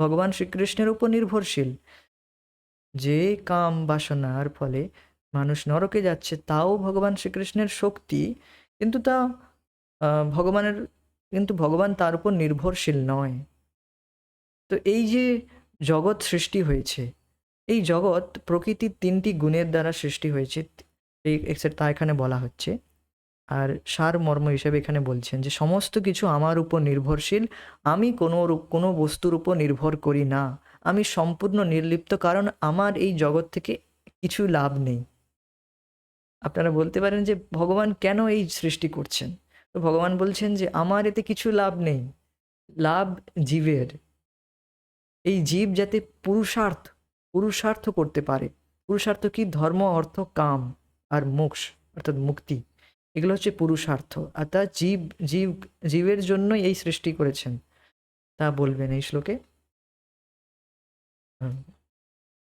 ভগবান শ্রীকৃষ্ণের উপর নির্ভরশীল। যে কাম বাসনার ফলে মানুষ নরকে যাচ্ছে, তাও ভগবান শ্রীকৃষ্ণের শক্তি, কিন্তু তা ভগবানের, কিন্তু ভগবান তার উপর নির্ভরশীল নয়। তো এই যে জগৎ সৃষ্টি হয়েছে, এই জগৎ প্রকৃতির ৩টি গুণের দ্বারা সৃষ্টি হয়েছে, তা এখানে বলা হচ্ছে। আর সারমর্ম হিসেবে এখানে বলছেন যে সমস্ত কিছু আমার উপর নির্ভরশীল, আমি কোনো বস্তুর উপর নির্ভর করি না, আমি সম্পূর্ণ নির্লিপ্ত, কারণ আমার এই জগৎ থেকে কিছু লাভ নেই। আপনারা বলতে পারেন যে ভগবান কেন এই সৃষ্টি করছেন? তো ভগবান বলছেন যে আমার এতে কিছু লাভ নেই, লাভ জীবের। এই জীব যাতে পুরুষার্থ করতে পারে। পুরুষার্থ কি? ধর্ম, অর্থ, কাম আর মোক্ষ, অর্থাৎ মুক্তি। এগুলো হচ্ছে পুরুষার্থ। আর তা জীবের জন্যই এই সৃষ্টি করেছেন, তা বলবেন এই শ্লোকে।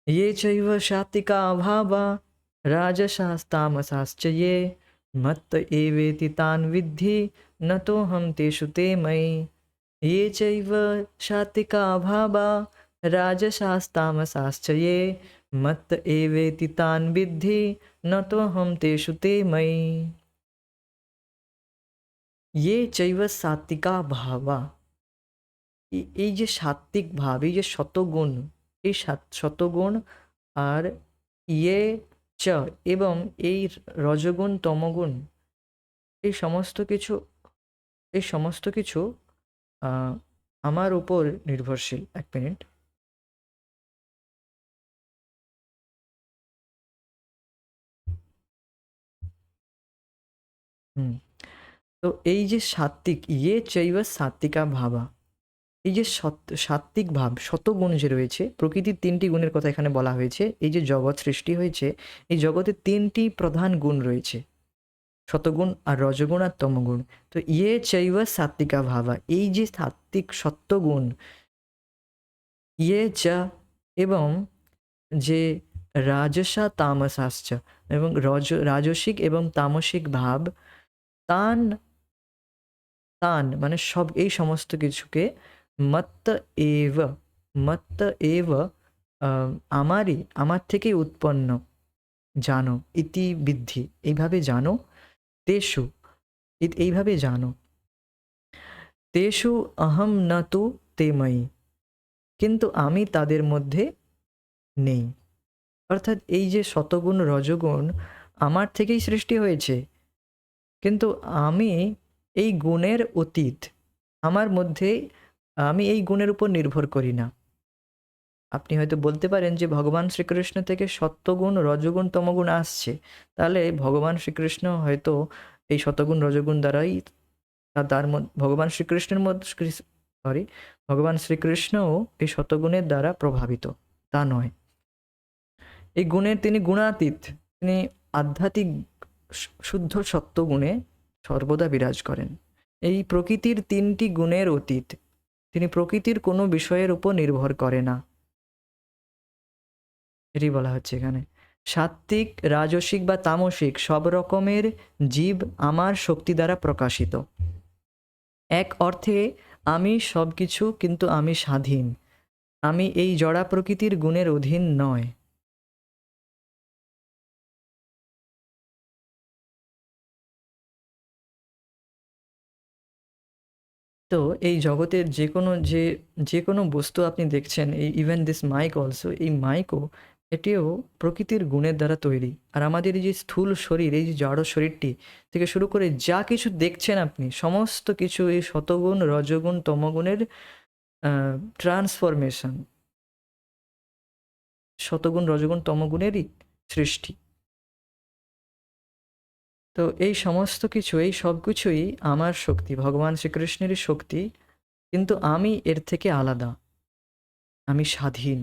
ये चैव सात्विका भावा राजसास्तामसाश्च ये मत्त एवेति तान् विद्धि न तोऽहं तेषु ते मयि। ये चैव सात्विका भावा राजसास्तामसाश्च ये मत्त एवेति तान् विद्धि न तोऽहं तेषु ते मयि। ये चैव सात्विका भावा, এই যে সাত্বিক ভাব, এই যে শতগুণ, এই শতগুণ, আর ইয়ে চ, এবং এই রজগুণ তমগুণ, এই সমস্ত কিছু, এই সমস্ত কিছু আমার উপর নির্ভরশীল। এক মিনিট। হুম। তো এই যে সাত্বিক, ইয়ে চৈব সাত্বিকা ভাবা, এই যে সাত্বিক ভাব, শতগুণ যে রয়েছে, প্রকৃতির ৩টি গুণের কথা এখানে বলা হয়েছে। এই যে জগৎ সৃষ্টি হয়েছে, এই জগতে ৩টি প্রধান গুণ রয়েছে, শতগুণ আর রজগুণ আর তমগুণ। তো ইয়ে চৈব সাত্বিকা ভাবা, এই যে সাত্বিক সত্যগুণ, ইয়ে চ, এবং যে রাজসা তামসাশ্চ, এবং রাজসিক এবং তামসিক ভাব, তান তান মানে সব, এই সমস্ত কিছুকে মত্ত এব, মত্ত এব, আমার থেকেই উৎপন্ন জানো, ইতি বিদ্ধি, এইভাবে জানো, তেষু, এইভাবে জানো, তেষু অহম ন তু তে ময়ি, কিন্তু আমি তাদের মধ্যে নেই। অর্থাৎ এই যে শতগুণ রজগুণ আমার থেকেই সৃষ্টি হয়েছে, কিন্তু আমি এই গুণের অতীত। আমার মধ্যে আমি এই গুণের উপর নির্ভর করি না। আপনি হয়তো বলতে পারেন যে ভগবান শ্রীকৃষ্ণ থেকে সত্ত্বগুণ, রজগুণ, তমগুণ আসছে। তাহলে ভগবান শ্রীকৃষ্ণ হয়তো এই শতগুণ রজগুণ দ্বারাই ভগবান শ্রীকৃষ্ণের মধ্যে সরি, ভগবান শ্রীকৃষ্ণও এই শতগুণের দ্বারা প্রভাবিত। তা নয়। এই গুণের তিনি গুণাতীত। তিনি আধ্যাত্মিক শুদ্ধ সত্ত্বগুণে সর্বদা বিরাজ করেন। এই প্রকৃতির ৩টি গুণের অতীত। তিনি প্রকৃতির কোনো বিষয়ের উপর নির্ভর করে না। এটি বলা হচ্ছে এখানে। সাত্ত্বিক, রাজসিক বা তামসিক সব রকমের জীব আমার শক্তি দ্বারা প্রকাশিত। এক অর্থে আমি সব কিছু, কিন্তু আমি স্বাধীন। আমি এই জড়া প্রকৃতির গুণের অধীন নয়। তো এই জগতের যে কোনো বস্তু আপনি দেখছেন, এই ইভেন দিস মাইক অলসো, এই মাইকও এটিও প্রকৃতির গুণের দ্বারা তৈরি। আর আমাদের এই যে স্থূল শরীর, এই যে জড় শরীরটি থেকে শুরু করে যা কিছু দেখছেন আপনি, সমস্ত কিছু এই শতগুণ, রজগুণ, তমগুণের ট্রান্সফরমেশন, শতগুণ, রজগুণ, তমগুণেরই সৃষ্টি। তো এই সমস্ত কিছু, এই সব কিছুই আমার শক্তি, ভগবান শ্রীকৃষ্ণেরই শক্তি, কিন্তু আমি এর থেকে আলাদা। আমি স্বাধীন।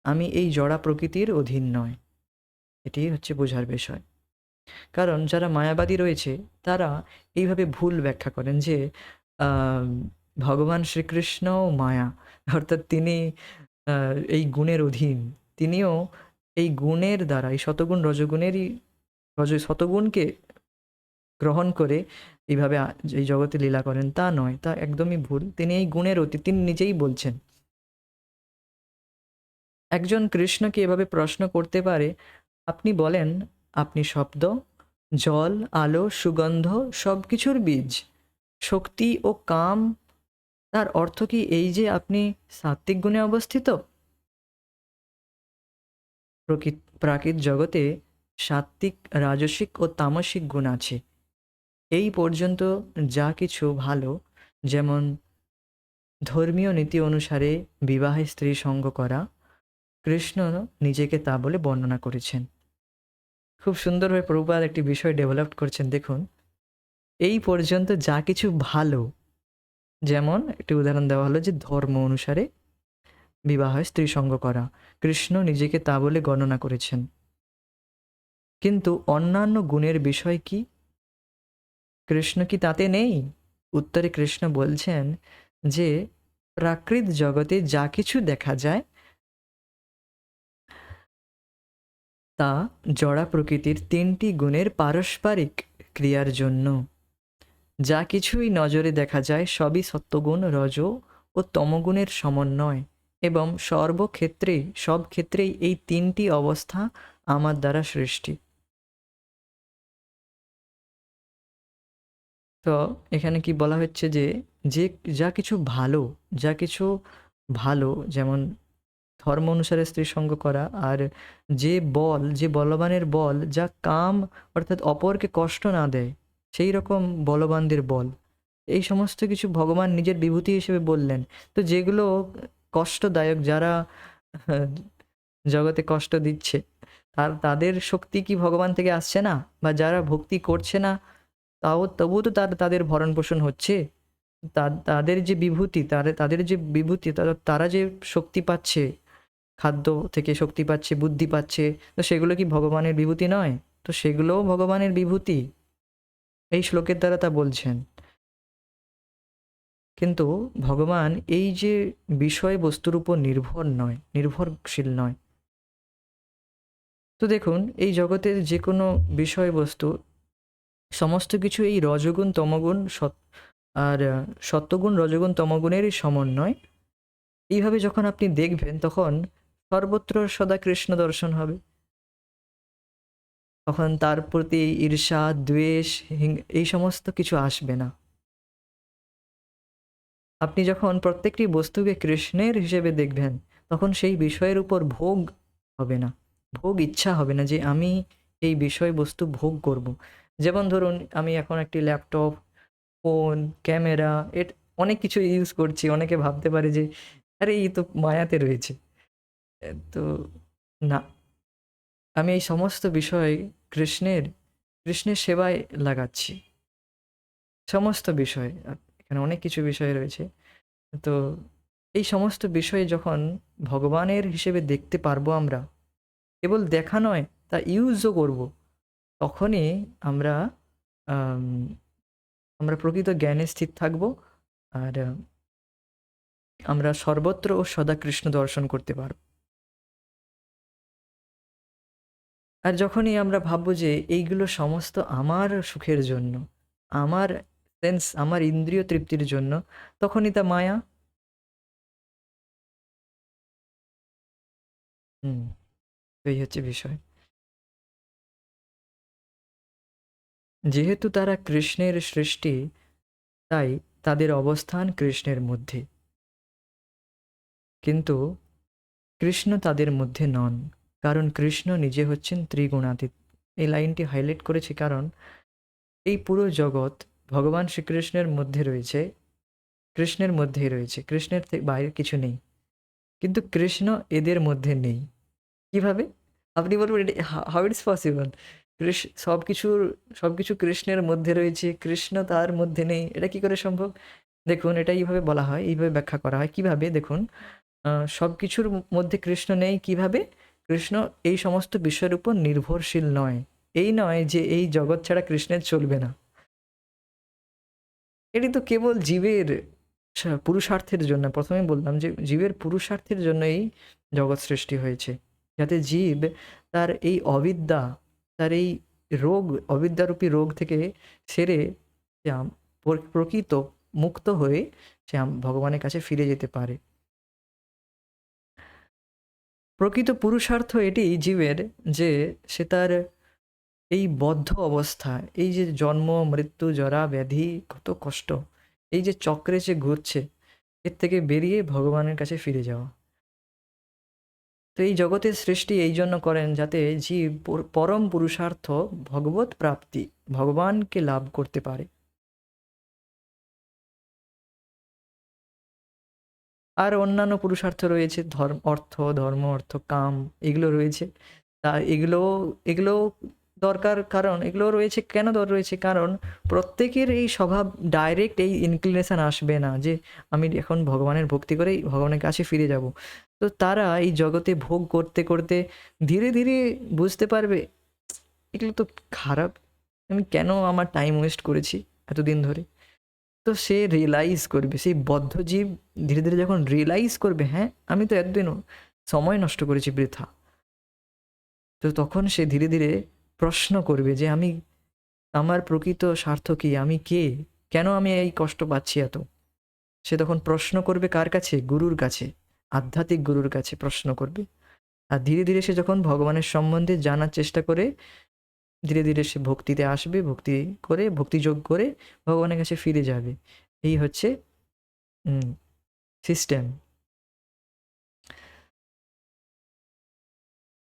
আমি এই জড়া প্রকৃতির অধীন নয়। এটিই হচ্ছে বোঝার বিষয়। কারণ যারা মায়াবাদী রয়েছে তারা এইভাবে ভুল ব্যাখ্যা করেন যে আহ, ভগবান শ্রীকৃষ্ণও মায়া, অর্থাৎ তিনি এই গুণের অধীন। তিনিও এই গুণের দ্বারা, এই শতগুণ রজগুণেরই শতগুণকে গ্রহণ করে এইভাবে এই জগতে লীলা করেন। তা নয়, তা একদমই ভুল। তিনি এই গুণের অতীত, তিনি নিজেই বলছেন। একজন কৃষ্ণকে এভাবে প্রশ্ন করতে পারে, আপনি বলেন আপনি শব্দ, জল, আলো, সুগন্ধ সব কিছুর বীজ, শক্তি ও কাম। তার অর্থ কি এই যে আপনি সাত্ত্বিক গুণে অবস্থিত? প্রাকৃত জগতে সাত্ত্বিক, রাজসিক ও তামসিক গুণ আছে। এই পর্যন্ত যা কিছু ভালো, যেমন ধর্মীয় নীতি অনুসারে বিবাহে স্ত্রী সঙ্গ করা, কৃষ্ণ নিজেকে তা বলে বর্ণনা করেছেন। খুব সুন্দরভাবে প্রভুপাদ একটি বিষয় ডেভেলপ করছেন। দেখুন, এই পর্যন্ত যা কিছু ভালো, যেমন একটি উদাহরণ দেওয়া হলো যে ধর্ম অনুসারে বিবাহে স্ত্রী সঙ্গ করা, কৃষ্ণ নিজেকে তা বলে গণনা করেছেন। কিন্তু অন্যান্য গুণের বিষয় কি? কৃষ্ণ কি তাতে নেই? উত্তরে কৃষ্ণ বলছেন যে প্রাকৃত জগতে যা কিছু দেখা যায় তা জড়া প্রকৃতির ৩টি গুণের পারস্পরিক ক্রিয়ার জন্য। যা কিছুই নজরে দেখা যায় সবই সত্ত্বগুণ, রজ ও তমগুণের সমন্বয়, এবং সব ক্ষেত্রেই এই ৩টি অবস্থা আমার দ্বারা সৃষ্টি। তো এখানে কি বলা হচ্ছে যে যে যা কিছু ভালো, যা কিছু ভালো, যেমন ধর্ম অনুসারে স্ত্রী সঙ্গ করা, আর যে বলবানের বল, যা কাম অর্থাৎ অপরকে কষ্ট না দেয়, সেই রকম বলবানদের বল, এই সমস্ত কিছু ভগবান নিজের বিভূতি হিসেবে বললেন। তো যেগুলো কষ্টদায়ক, যারা আহ, জগতে কষ্ট দিচ্ছে, তাদের শক্তি কি ভগবান থেকে আসছে না? বা যারা ভক্তি করছে না, তবুও তো তাদের ভরণ পোষণ হচ্ছে। তাদের যে বিভূতি, তাদের যে বিভূতি, তারা যে শক্তি পাচ্ছে, খাদ্য থেকে শক্তি পাচ্ছে, বুদ্ধি পাচ্ছে, তো সেগুলো কি ভগবানের বিভূতি নয়? তো সেগুলোও ভগবানের বিভূতি, এই শ্লোকের দ্বারা তা বলছেন। কিন্তু ভগবান এই যে বিষয়বস্তুর উপর নির্ভরশীল নয়। তো দেখুন, এই জগতের যে কোনো বিষয়বস্তু, সমস্ত কিছু এই রজগুণ, তমগুণ, আর সত্ত্বগুণ, রজগুণ, তমগুণেরই সমন্বয়। এইভাবে যখন আপনি দেখবেন, তখন সর্বত্র সদা কৃষ্ণ দর্শন হবে। তখন তার প্রতি ঈর্ষা, দ্বেষ, এই সমস্ত কিছু আসবে না। আপনি যখন প্রত্যেকটি বস্তুকে কৃষ্ণের হিসেবে দেখবেন, তখন সেই বিষয়ের উপর ভোগ হবে না, ভোগ ইচ্ছা হবে না যে আমি এই বিষয়বস্তু ভোগ করব। যেমন ধরুন আমি এখন একটি ল্যাপটপ, ফোন, ক্যামেরা, অনেক কিছু ইউজ করছি। অনেকে ভাবতে পারে যে আরে এই তো মায়াতে রয়েছে। তো না, আমি এই সমস্ত বিষয় কৃষ্ণের কৃষ্ণের সেবায় লাগাচ্ছি। সমস্ত বিষয় এখানে অনেক কিছু বিষয় রয়েছে। তো এই সমস্ত বিষয় যখন ভগবানের হিসেবে দেখতে পারবো আমরা, কেবল দেখা নয় তা ইউজও করব, তখনই আমরা আম, আমরা প্রকৃত জ্ঞানে স্থির থাকব। আর আমরা সর্বত্র ও সদা কৃষ্ণ দর্শন করতে পারব। আর যখনই আমরা ভাববো যে এইগুলো সমস্ত আমার সুখের জন্য, আমার সেন্স, আমার ইন্দ্রিয় তৃপ্তির জন্য, তখনই তা মায়া। হুম, এই হচ্ছে বিষয়। যেহেতু তারা কৃষ্ণের সৃষ্টি, তাই তাদের অবস্থান কৃষ্ণের মধ্যে, কিন্তু কৃষ্ণ তাদের মধ্যে নন, কারণ কৃষ্ণ নিজে হচ্ছেন ত্রিগুণাতীত। এই লাইনটি হাইলাইট করেছি কারণ এই পুরো জগৎ ভগবান শ্রীকৃষ্ণের মধ্যে রয়েছে, কৃষ্ণের মধ্যেই রয়েছে, কৃষ্ণের থেকে বাইরে কিছু নেই। কিন্তু কৃষ্ণ এদের মধ্যে নেই। কিভাবে? আপনি বলবেন হাউ ইটস পসিবল, সব কিছুর সব কিছু কৃষ্ণের মধ্যে রয়েছে, কৃষ্ণ তার মধ্যে নেই, এটা কি করে সম্ভব? দেখুন, এটা এইভাবে বলা হয়, এইভাবে ব্যাখ্যা করা হয়। কিভাবে? দেখুন, সব কিছুর মধ্যে কৃষ্ণ নেই কিভাবে? কৃষ্ণ এই সমস্ত বিষয়ের উপর নির্ভরশীল নয়। এই নয় যে এই জগৎ ছাড়া কৃষ্ণের চলবে না। এটি তো কেবল জীবের পুরুষার্থের জন্য, প্রথমে বললাম যে জীবের পুরুষার্থের জন্যই জগৎ সৃষ্টি হয়েছে, যাতে জীব তার এই অবিদ্যা, তার এই রোগ, অবিদ্যারূপী রোগ থেকে সেরে সে প্রকৃত মুক্ত হয়ে সে ভগবানের কাছে ফিরে যেতে পারে। প্রকৃত পুরুষার্থ এটি জীবের, যে সে তার এই বদ্ধ অবস্থা, এই যে জন্ম মৃত্যু জরা ব্যাধি কত কষ্ট, এই যে চক্রে যে ঘুরছে, এর থেকে বেরিয়ে ভগবানের কাছে ফিরে যাওয়া। তো এই জগতের সৃষ্টি এই জন্য করেন যাতে জীব পরম পুরুষার্থ ভগবত প্রাপ্তি, ভগবানকে লাভ করতে পারে। আর অন্যান্য পুরুষার্থ রয়েছে, অর্থ, ধর্ম, অর্থ, কাম, এগুলো রয়েছে। তা এগুলো এগুলো দরকার, কারণ এগুলো রয়েছে কেন রয়েছে, কারণ প্রত্যেকের এই স্বভাব ডাইরেক্ট এই ইনক্লিনেশন আসবে না যে আমি এখন ভগবানের ভক্তি করেই ভগবানের কাছে ফিরে যাব। তো তারা এই জগতে ভোগ করতে করতে ধীরে ধীরে বুঝতে পারবে এগুলো তো খারাপ, আমি কেন আমার টাইম ওয়েস্ট করেছি এতদিন ধরে। তো সে রিয়েলাইজ করবে, সেই বদ্ধ জীব ধীরে ধীরে যখন রিয়েলাইজ করবে, হ্যাঁ আমি তো এতদিনও সময় নষ্ট করেছি বৃথা, তো তখন সে ধীরে ধীরে প্রশ্ন করবে যে আমি, আমার প্রকৃত স্বার্থ কি, আমি কে, কেন আমি এই কষ্ট পাচ্ছি এত। সে তখন প্রশ্ন করবে কার কাছে? গুরুর কাছে, আধ্যাত্মিক গুরুর কাছে প্রশ্ন করবে। আর ধীরে ধীরে সে যখন ভগবানের সম্বন্ধে জানার চেষ্টা করে, ধীরে ধীরে সে ভক্তিতে আসবে, ভক্তি করে, ভক্তিযোগ করে ভগবানের কাছে ফিরে যাবে। এই হচ্ছে সিস্টেম।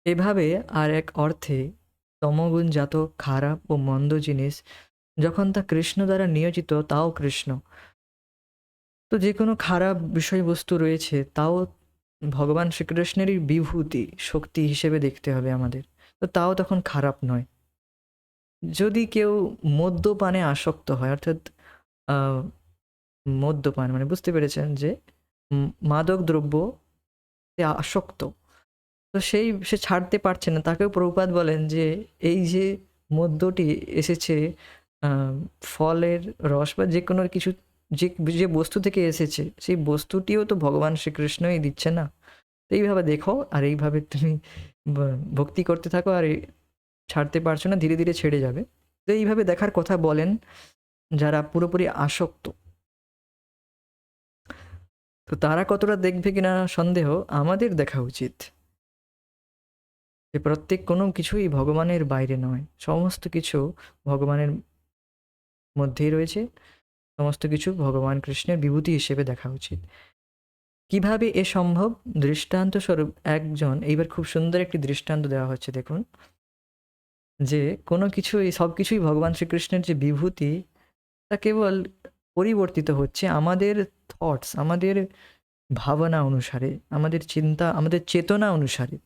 এভাবে আর এক অর্থে তমগুণজাত খারাপ ও মন্দ জিনিস যখন তা কৃষ্ণ দ্বারা নিয়োজিত, তাও কৃষ্ণ। তো যে কোনো খারাপ বিষয়বস্তু রয়েছে, তাও ভগবান শ্রীকৃষ্ণেরই বিভূতি শক্তি হিসেবে দেখতে হবে আমাদের। তো তাও তখন খারাপ নয়। যদি কেউ মদ্যপানে আসক্ত হয়, অর্থাৎ আহ, মদ্যপান মানে বুঝতে পেরেছেন যে মাদক দ্রব্য আসক্ত, তো সে ছাড়তে পারছে না, তাকেও প্রভুপাদ বলেন যে এই যে মদ্যটি এসেছে আহ, ফলের রস বা যে কোনো কিছু, যে যে বস্তু থেকে এসেছে, সেই বস্তুটিও তো ভগবান শ্রীকৃষ্ণই দিচ্ছে না। তো এইভাবে দেখো, আর এইভাবে তুমি ভক্তি করতে থাকো, আর ছাড়তে পারছো না, ধীরে ধীরে ছেড়ে যাবে। তো এইভাবে দেখার কথা বলেন যারা পুরোপুরি আসক্ত। তো তারা কতটা দেখবে কিনা সন্দেহ, আমাদের দেখা উচিত যে প্রত্যেক কোনো কিছুই ভগবানের বাইরে নয়, সমস্ত কিছু ভগবানের মধ্যেই রয়েছে। সমস্ত কিছু ভগবান কৃষ্ণের বিভূতি হিসেবে দেখা উচিত। কিভাবে এ সম্ভব? দৃষ্টান্ত স্বরূপ একজন, এইবার খুব সুন্দর একটি দৃষ্টান্ত দেওয়া হচ্ছে দেখুন, যে কোনো কিছু, এই সব কিছুই ভগবান শ্রীকৃষ্ণের যে বিভূতি, তা কেবল পরিবর্তিত হচ্ছে আমাদের থটস, আমাদের ভাবনা অনুসারে, আমাদের চিন্তা, আমাদের চেতনা অনুসারে,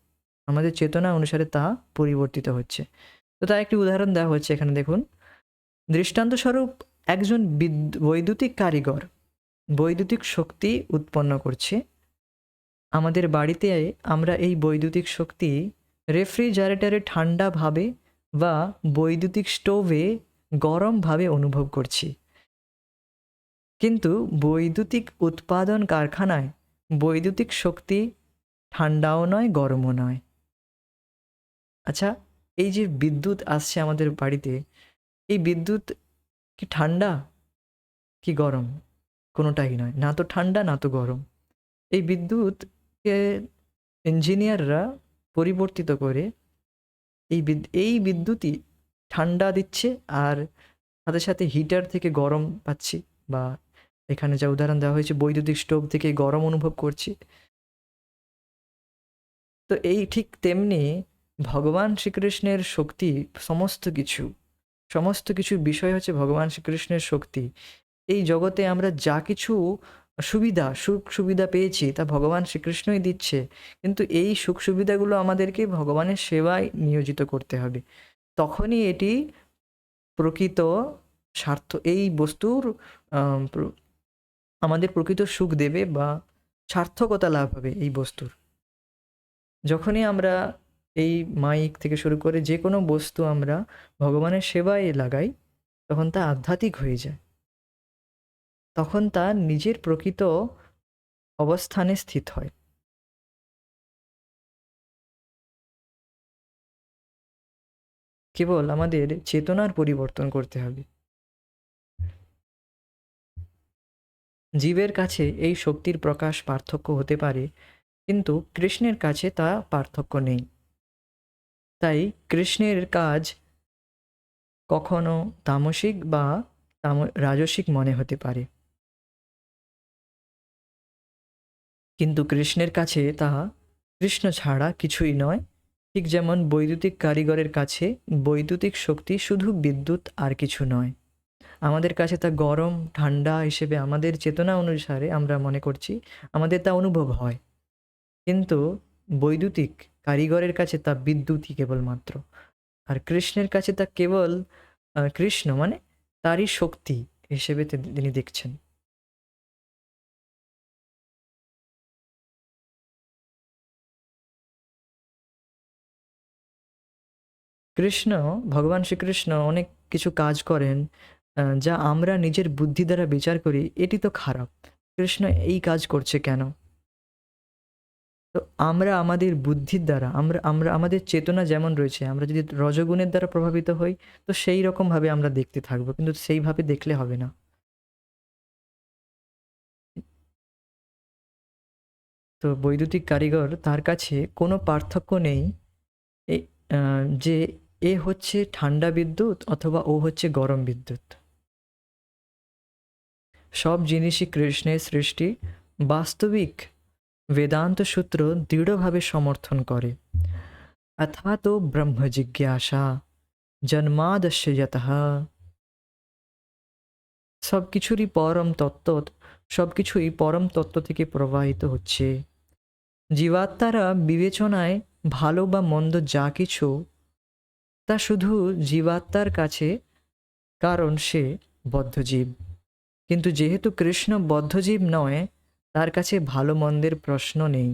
আমাদের চেতনা অনুসারে তা পরিবর্তিত হচ্ছে। তো তার একটি উদাহরণ দেওয়া হচ্ছে এখানে দেখুন। দৃষ্টান্তস্বরূপ একজন বৈদ্যুতিক কারিগর বৈদ্যুতিক শক্তি উৎপন্ন করছে। আমাদের বাড়িতে আমরা এই বৈদ্যুতিক শক্তি রেফ্রিজারেটরে ঠান্ডাভাবে বা বৈদ্যুতিক স্টোভে গরমভাবে অনুভব করছি। কিন্তু বৈদ্যুতিক উৎপাদন কারখানায় বৈদ্যুতিক শক্তি ঠান্ডাও নয়, গরমও নয়। আচ্ছা, এই যে বিদ্যুৎ আসছে আমাদের বাড়িতে, এই বিদ্যুৎ কি ঠান্ডা কি গরম? কোনোটাই নয়, না তো ঠান্ডা না তো গরম। এই বিদ্যুৎকে ইঞ্জিনিয়াররা পরিবর্তিত করে এই বিদ্যুৎই ঠান্ডা দিচ্ছে, আর সাথে সাথে হিটার থেকে গরম পাচ্ছি, বা এখানে যা উদাহরণ দেওয়া হয়েছে বৈদ্যুতিক স্টোভ থেকে গরম অনুভব করছি। তো এই ঠিক তেমনি ভগবান শ্রীকৃষ্ণের শক্তি, সমস্ত কিছু বিষয় হচ্ছে ভগবান শ্রীকৃষ্ণের শক্তি। এই জগতে আমরা যা কিছু সুখ সুবিধা পেয়েছি তা ভগবান শ্রীকৃষ্ণই দিচ্ছে, কিন্তু এই সুখ সুবিধাগুলো আমাদেরকে ভগবানের সেবায় নিয়োজিত করতে হবে। তখনই এটি প্রকৃত এই বস্তুর আমাদের প্রকৃত সুখ দেবে বা সার্থকতা লাভ হবে এই বস্তুর। যখনই আমরা এই মাইক থেকে শুরু করে যে কোনো বস্তু আমরা ভগবানের সেবায় লাগাই, তখন তা আধ্যাত্মিক হয়ে যায়, তখন তা নিজের প্রকৃত অবস্থানে স্থিত হয়। কেবল আমাদের চেতনার পরিবর্তন করতে হবে। জীবের কাছে এই শক্তির প্রকাশ পার্থক্য হতে পারে, কিন্তু কৃষ্ণের কাছে তা পার্থক্য নেই। তাই কৃষ্ণের কাজ কখনো তামসিক বা রাজসিক মনে হতে পারে, কিন্তু কৃষ্ণের কাছে তা কৃষ্ণ ছাড়া কিছুই নয়। ঠিক যেমন বৈদ্যুতিক কারিগরের কাছে বৈদ্যুতিক শক্তি শুধু বিদ্যুৎ আর কিছু নয়। আমাদের কাছে তা গরম ঠান্ডা হিসেবে আমাদের চেতনা অনুসারে আমরা মনে করছি, আমাদের তা অনুভব হয়, কিন্তু বৈদ্যুতিক কারিগরের কাছে তা বিদ্যুৎই কেবলমাত্র। আর কৃষ্ণের কাছে তা কেবল কৃষ্ণ মানে তারই শক্তি হিসেবে তিনি দেখছেন। কৃষ্ণ, ভগবান শ্রীকৃষ্ণ অনেক কিছু কাজ করেন যা আমরা নিজের বুদ্ধি দ্বারা বিচার করি এটি তো খারাপ, কৃষ্ণ এই কাজ করছে কেন? তো আমরা আমাদের বুদ্ধির দ্বারা, আমরা আমরা আমাদের চেতনা যেমন রয়েছে, আমরা যদি রজগুণের দ্বারা প্রভাবিত হই, তো সেই রকমভাবে আমরা দেখতে থাকবো, কিন্তু সেইভাবে দেখলে হবে না। তো বৈদ্যুতিক কারিগর, তার কাছে কোনো পার্থক্য নেই এই যে এ হচ্ছে ঠান্ডা বিদ্যুৎ অথবা ও হচ্ছে গরম বিদ্যুৎ। সব জিনিসই কৃষ্ণের সৃষ্টি, বাস্তবিক বেদান্ত সূত্র দৃঢ়ভাবে সমর্থন করে। অথা তো ব্রহ্ম জিজ্ঞাসা জন্মাদস্য যতঃ। সবকিছুই পরম তত্ত্ব থেকে প্রবাহিত হচ্ছে। জীবাত্মারা বিবেচনায় ভালো বা মন্দ যা কিছু, তা শুধু জীবাত্মার কাছে, কারণ সে বদ্ধজীব। কিন্তু যেহেতু কৃষ্ণ বদ্ধজীব নয়, তার কাছে ভালো মন্দের প্রশ্ন নেই।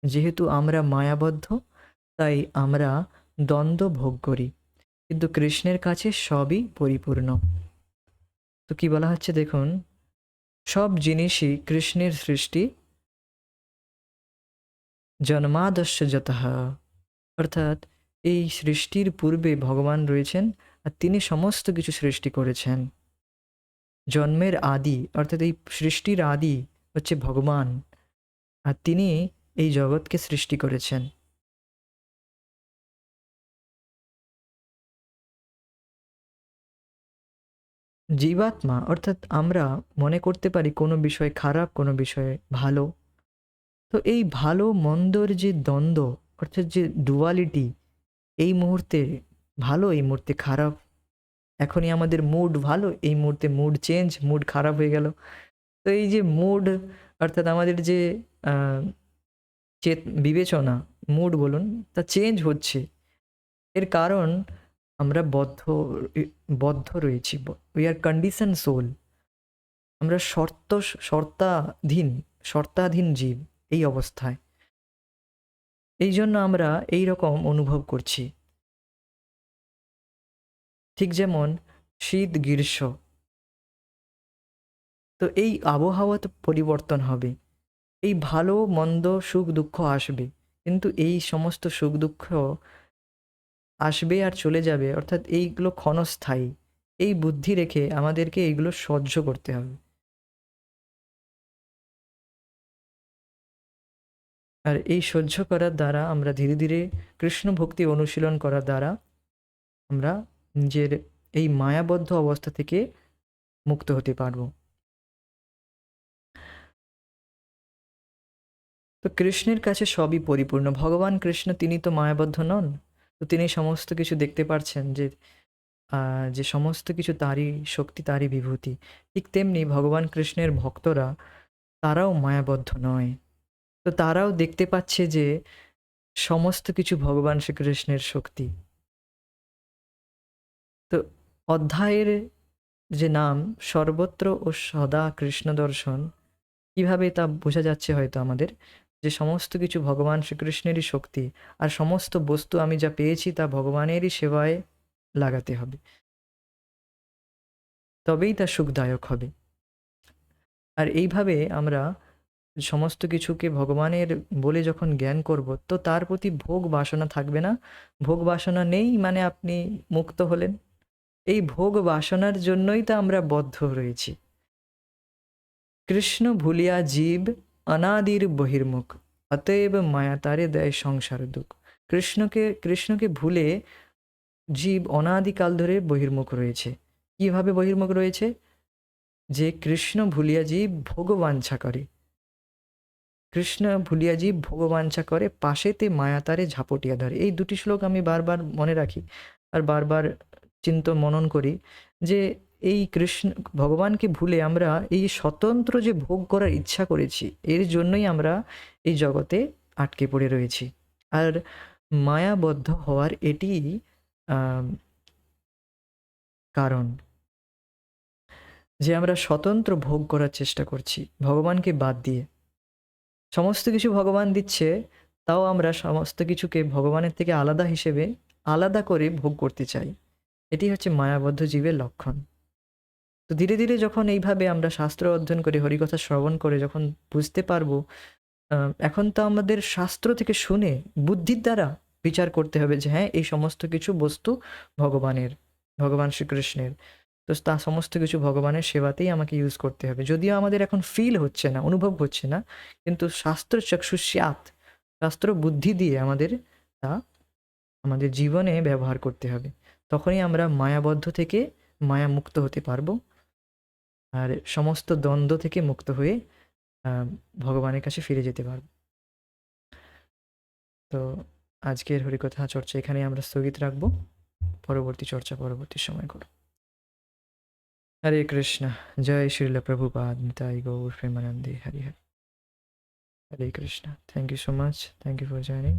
যেহেতু আমরা মায়াবদ্ধ, তাই আমরা দ্বন্দ্ব ভোগ করি, কিন্তু কৃষ্ণের কাছে সবই পরিপূর্ণ। তো কি বলা হচ্ছে দেখুন, সব জিনিসই কৃষ্ণের সৃষ্টি, জন্মাদস্য যতঃ, অর্থাৎ এই সৃষ্টির পূর্বে ভগবান রয়েছেন, আর তিনি সমস্ত কিছু সৃষ্টি করেছেন। জন্মের আদি অর্থাৎ এই সৃষ্টির আদি হচ্ছে ভগবান, আর তিনি এই জগৎকে সৃষ্টি করেছেন। জীবাত্মা অর্থাৎ আমরা মনে করতে পারি কোনো বিষয় খারাপ, কোনো বিষয় ভালো। তো এই ভালো মন্দর যে দ্বন্দ্ব অর্থাৎ যে ডুয়ালিটি, এই মুহূর্তে ভালো, এই মুহূর্তে খারাপ। এখনই আমাদের মুড ভালো, এই মুহূর্তে মুড চেঞ্জ, মুড খারাপ হয়ে গেল। তো এই যে মুড অর্থাৎ আমাদের যে আ বিবেচনা, মুড বলুন, তা চেঞ্জ হচ্ছে। এর কারণ আমরা ই বদ্ধ রয়েছি। We are condition soul. আমরা শর্তাধীন জীব এই অবস্থায়। এইজন্য আমরা এইরকম অনুভব করছি। ঠিক যেমন শীত, গ্রীষ্ম। তো এই আবহাওয়া তো পরিবর্তন হবে। এই ভালো মন্দ সুখ দুঃখ আসবে। কিন্তু এই সমস্ত সুখ দুঃখ আসবে আর চলে যাবে, অর্থাৎ এইগুলো ক্ষণস্থায়ী। এই বুদ্ধি রেখে আমাদেরকে এইগুলো সহ্য করতে হবে। আর এই সহ্য করার দ্বারা আমরা ধীরে ধীরে কৃষ্ণ ভক্তি অনুশীলন করার দ্বারা আমরা নিজের এই মায়াবদ্ধ অবস্থা থেকে মুক্ত হতে পারব। তো কৃষ্ণের কাছে সবই পরিপূর্ণ। ভগবান কৃষ্ণ তিনি তো মায়াবদ্ধ নন। তো তিনি সমস্ত কিছু দেখতে পারছেন যে সমস্ত কিছু তারই শক্তি, তারই বিভূতি। ঠিক তেমনি ভগবান কৃষ্ণের ভক্তরা তারাও মায়াবদ্ধ নয়। তো তারাও দেখতে পাচ্ছে যে সমস্ত কিছু ভগবান শ্রীকৃষ্ণের শক্তি। তো অধ্যায়ের যে নাম সর্বত্র ও সদা কৃষ্ণ দর্শন, কিভাবে তা বোঝা যাচ্ছে হয়তো আমাদের, যে সমস্ত কিছু ভগবান শ্রীকৃষ্ণেরই শক্তি, আর সমস্ত বস্তু আমি যা পেয়েছি তা ভগবানেরই সেবায় লাগাতে হবে, তবেই তা সুখদায়ক হবে। আর এইভাবে আমরা সমস্ত কিছুকে ভগবানের বলে যখন জ্ঞান করব, তো তার প্রতি ভোগ বাসনা থাকবে না। ভোগ বাসনা নেই মানে আপনি মুক্ত হলেন। এই ভোগ বাসনার জন্যই তো আমরা বদ্ধ রয়েছি। কৃষ্ণ ভুলিয়া জীব অনাদির বহির্মুখ, অতএব মায়া তারে দেয় সংসার দুঃখ। কৃষ্ণকে ভুলে জীব অনাদিকাল ধরে বহির্মুখ রয়েছে। কিভাবে বহির্মুখ রয়েছে? যে কৃষ্ণ ভুলিয়া জীব ভোগবাঞ্ছা করে। কৃষ্ণ ভুলিয়া জীব ভোগবাঞ্ছা করে, পাশেতে মায়া তারে ঝাপটিয়া ধরে। এই দুটি শ্লোক আমি বারবার মনে রাখি আর বারবার মনন করি যে এই কৃষ্ণ ভগবানকে ভুলে আমরা এই স্বতন্ত্র যে ভোগ করার ইচ্ছা করেছি, এর জন্যই আমরা এই জগতে আটকে পড়ে রয়েছি। আর মায়াবদ্ধ হওয়ার এটি কারণ যে আমরা স্বতন্ত্র ভোগ করার চেষ্টা করছি ভগবানকে বাদ দিয়ে। সমস্ত কিছু ভগবান দিচ্ছে, তাও আমরা সমস্ত কিছুকে ভগবানের থেকে আলাদা হিসেবে আলাদা করে ভোগ করতে চাই। এটি হচ্ছে মায়াবদ্ধ জীবের লক্ষণ। তো ধীরে ধীরে যখন এইভাবে আমরা শাস্ত্র অধ্যয়ন করে হরিকথা শ্রবণ করে যখন বুঝতে পারবো, এখন তো আমাদের শাস্ত্র থেকে শুনে বুদ্ধির দ্বারা বিচার করতে হবে যে হ্যাঁ, এই সমস্ত কিছু বস্তু ভগবানের, ভগবান শ্রীকৃষ্ণের। তো তা সমস্ত কিছু ভগবানের সেবাতেই আমাকে ইউজ করতে হবে। যদিও আমাদের এখন ফিল হচ্ছে না, অনুভব হচ্ছে না, কিন্তু শাস্ত্র চক্ষুষ্যাৎ, শাস্ত্র বুদ্ধি দিয়ে আমাদের তা আমাদের জীবনে ব্যবহার করতে হবে। তখনই আমরা মায়াবদ্ধ থেকে মায়ামুক্ত হতে পারবো, আর সমস্ত দ্বন্দ্ব থেকে মুক্ত হয়ে ভগবানের কাছে ফিরে যেতে পারবো। তো আজকের হরিকথা চর্চা এখানেই আমরা স্থগিত রাখবো। পরবর্তী চর্চা পরবর্তী সময় করব। হরে কৃষ্ণ। জয় শ্রীল প্রভুপাদ নিতাই গৌর প্রেমানন্দে। Hari Hari. Hare Krishna. Thank you so much. Thank you for joining.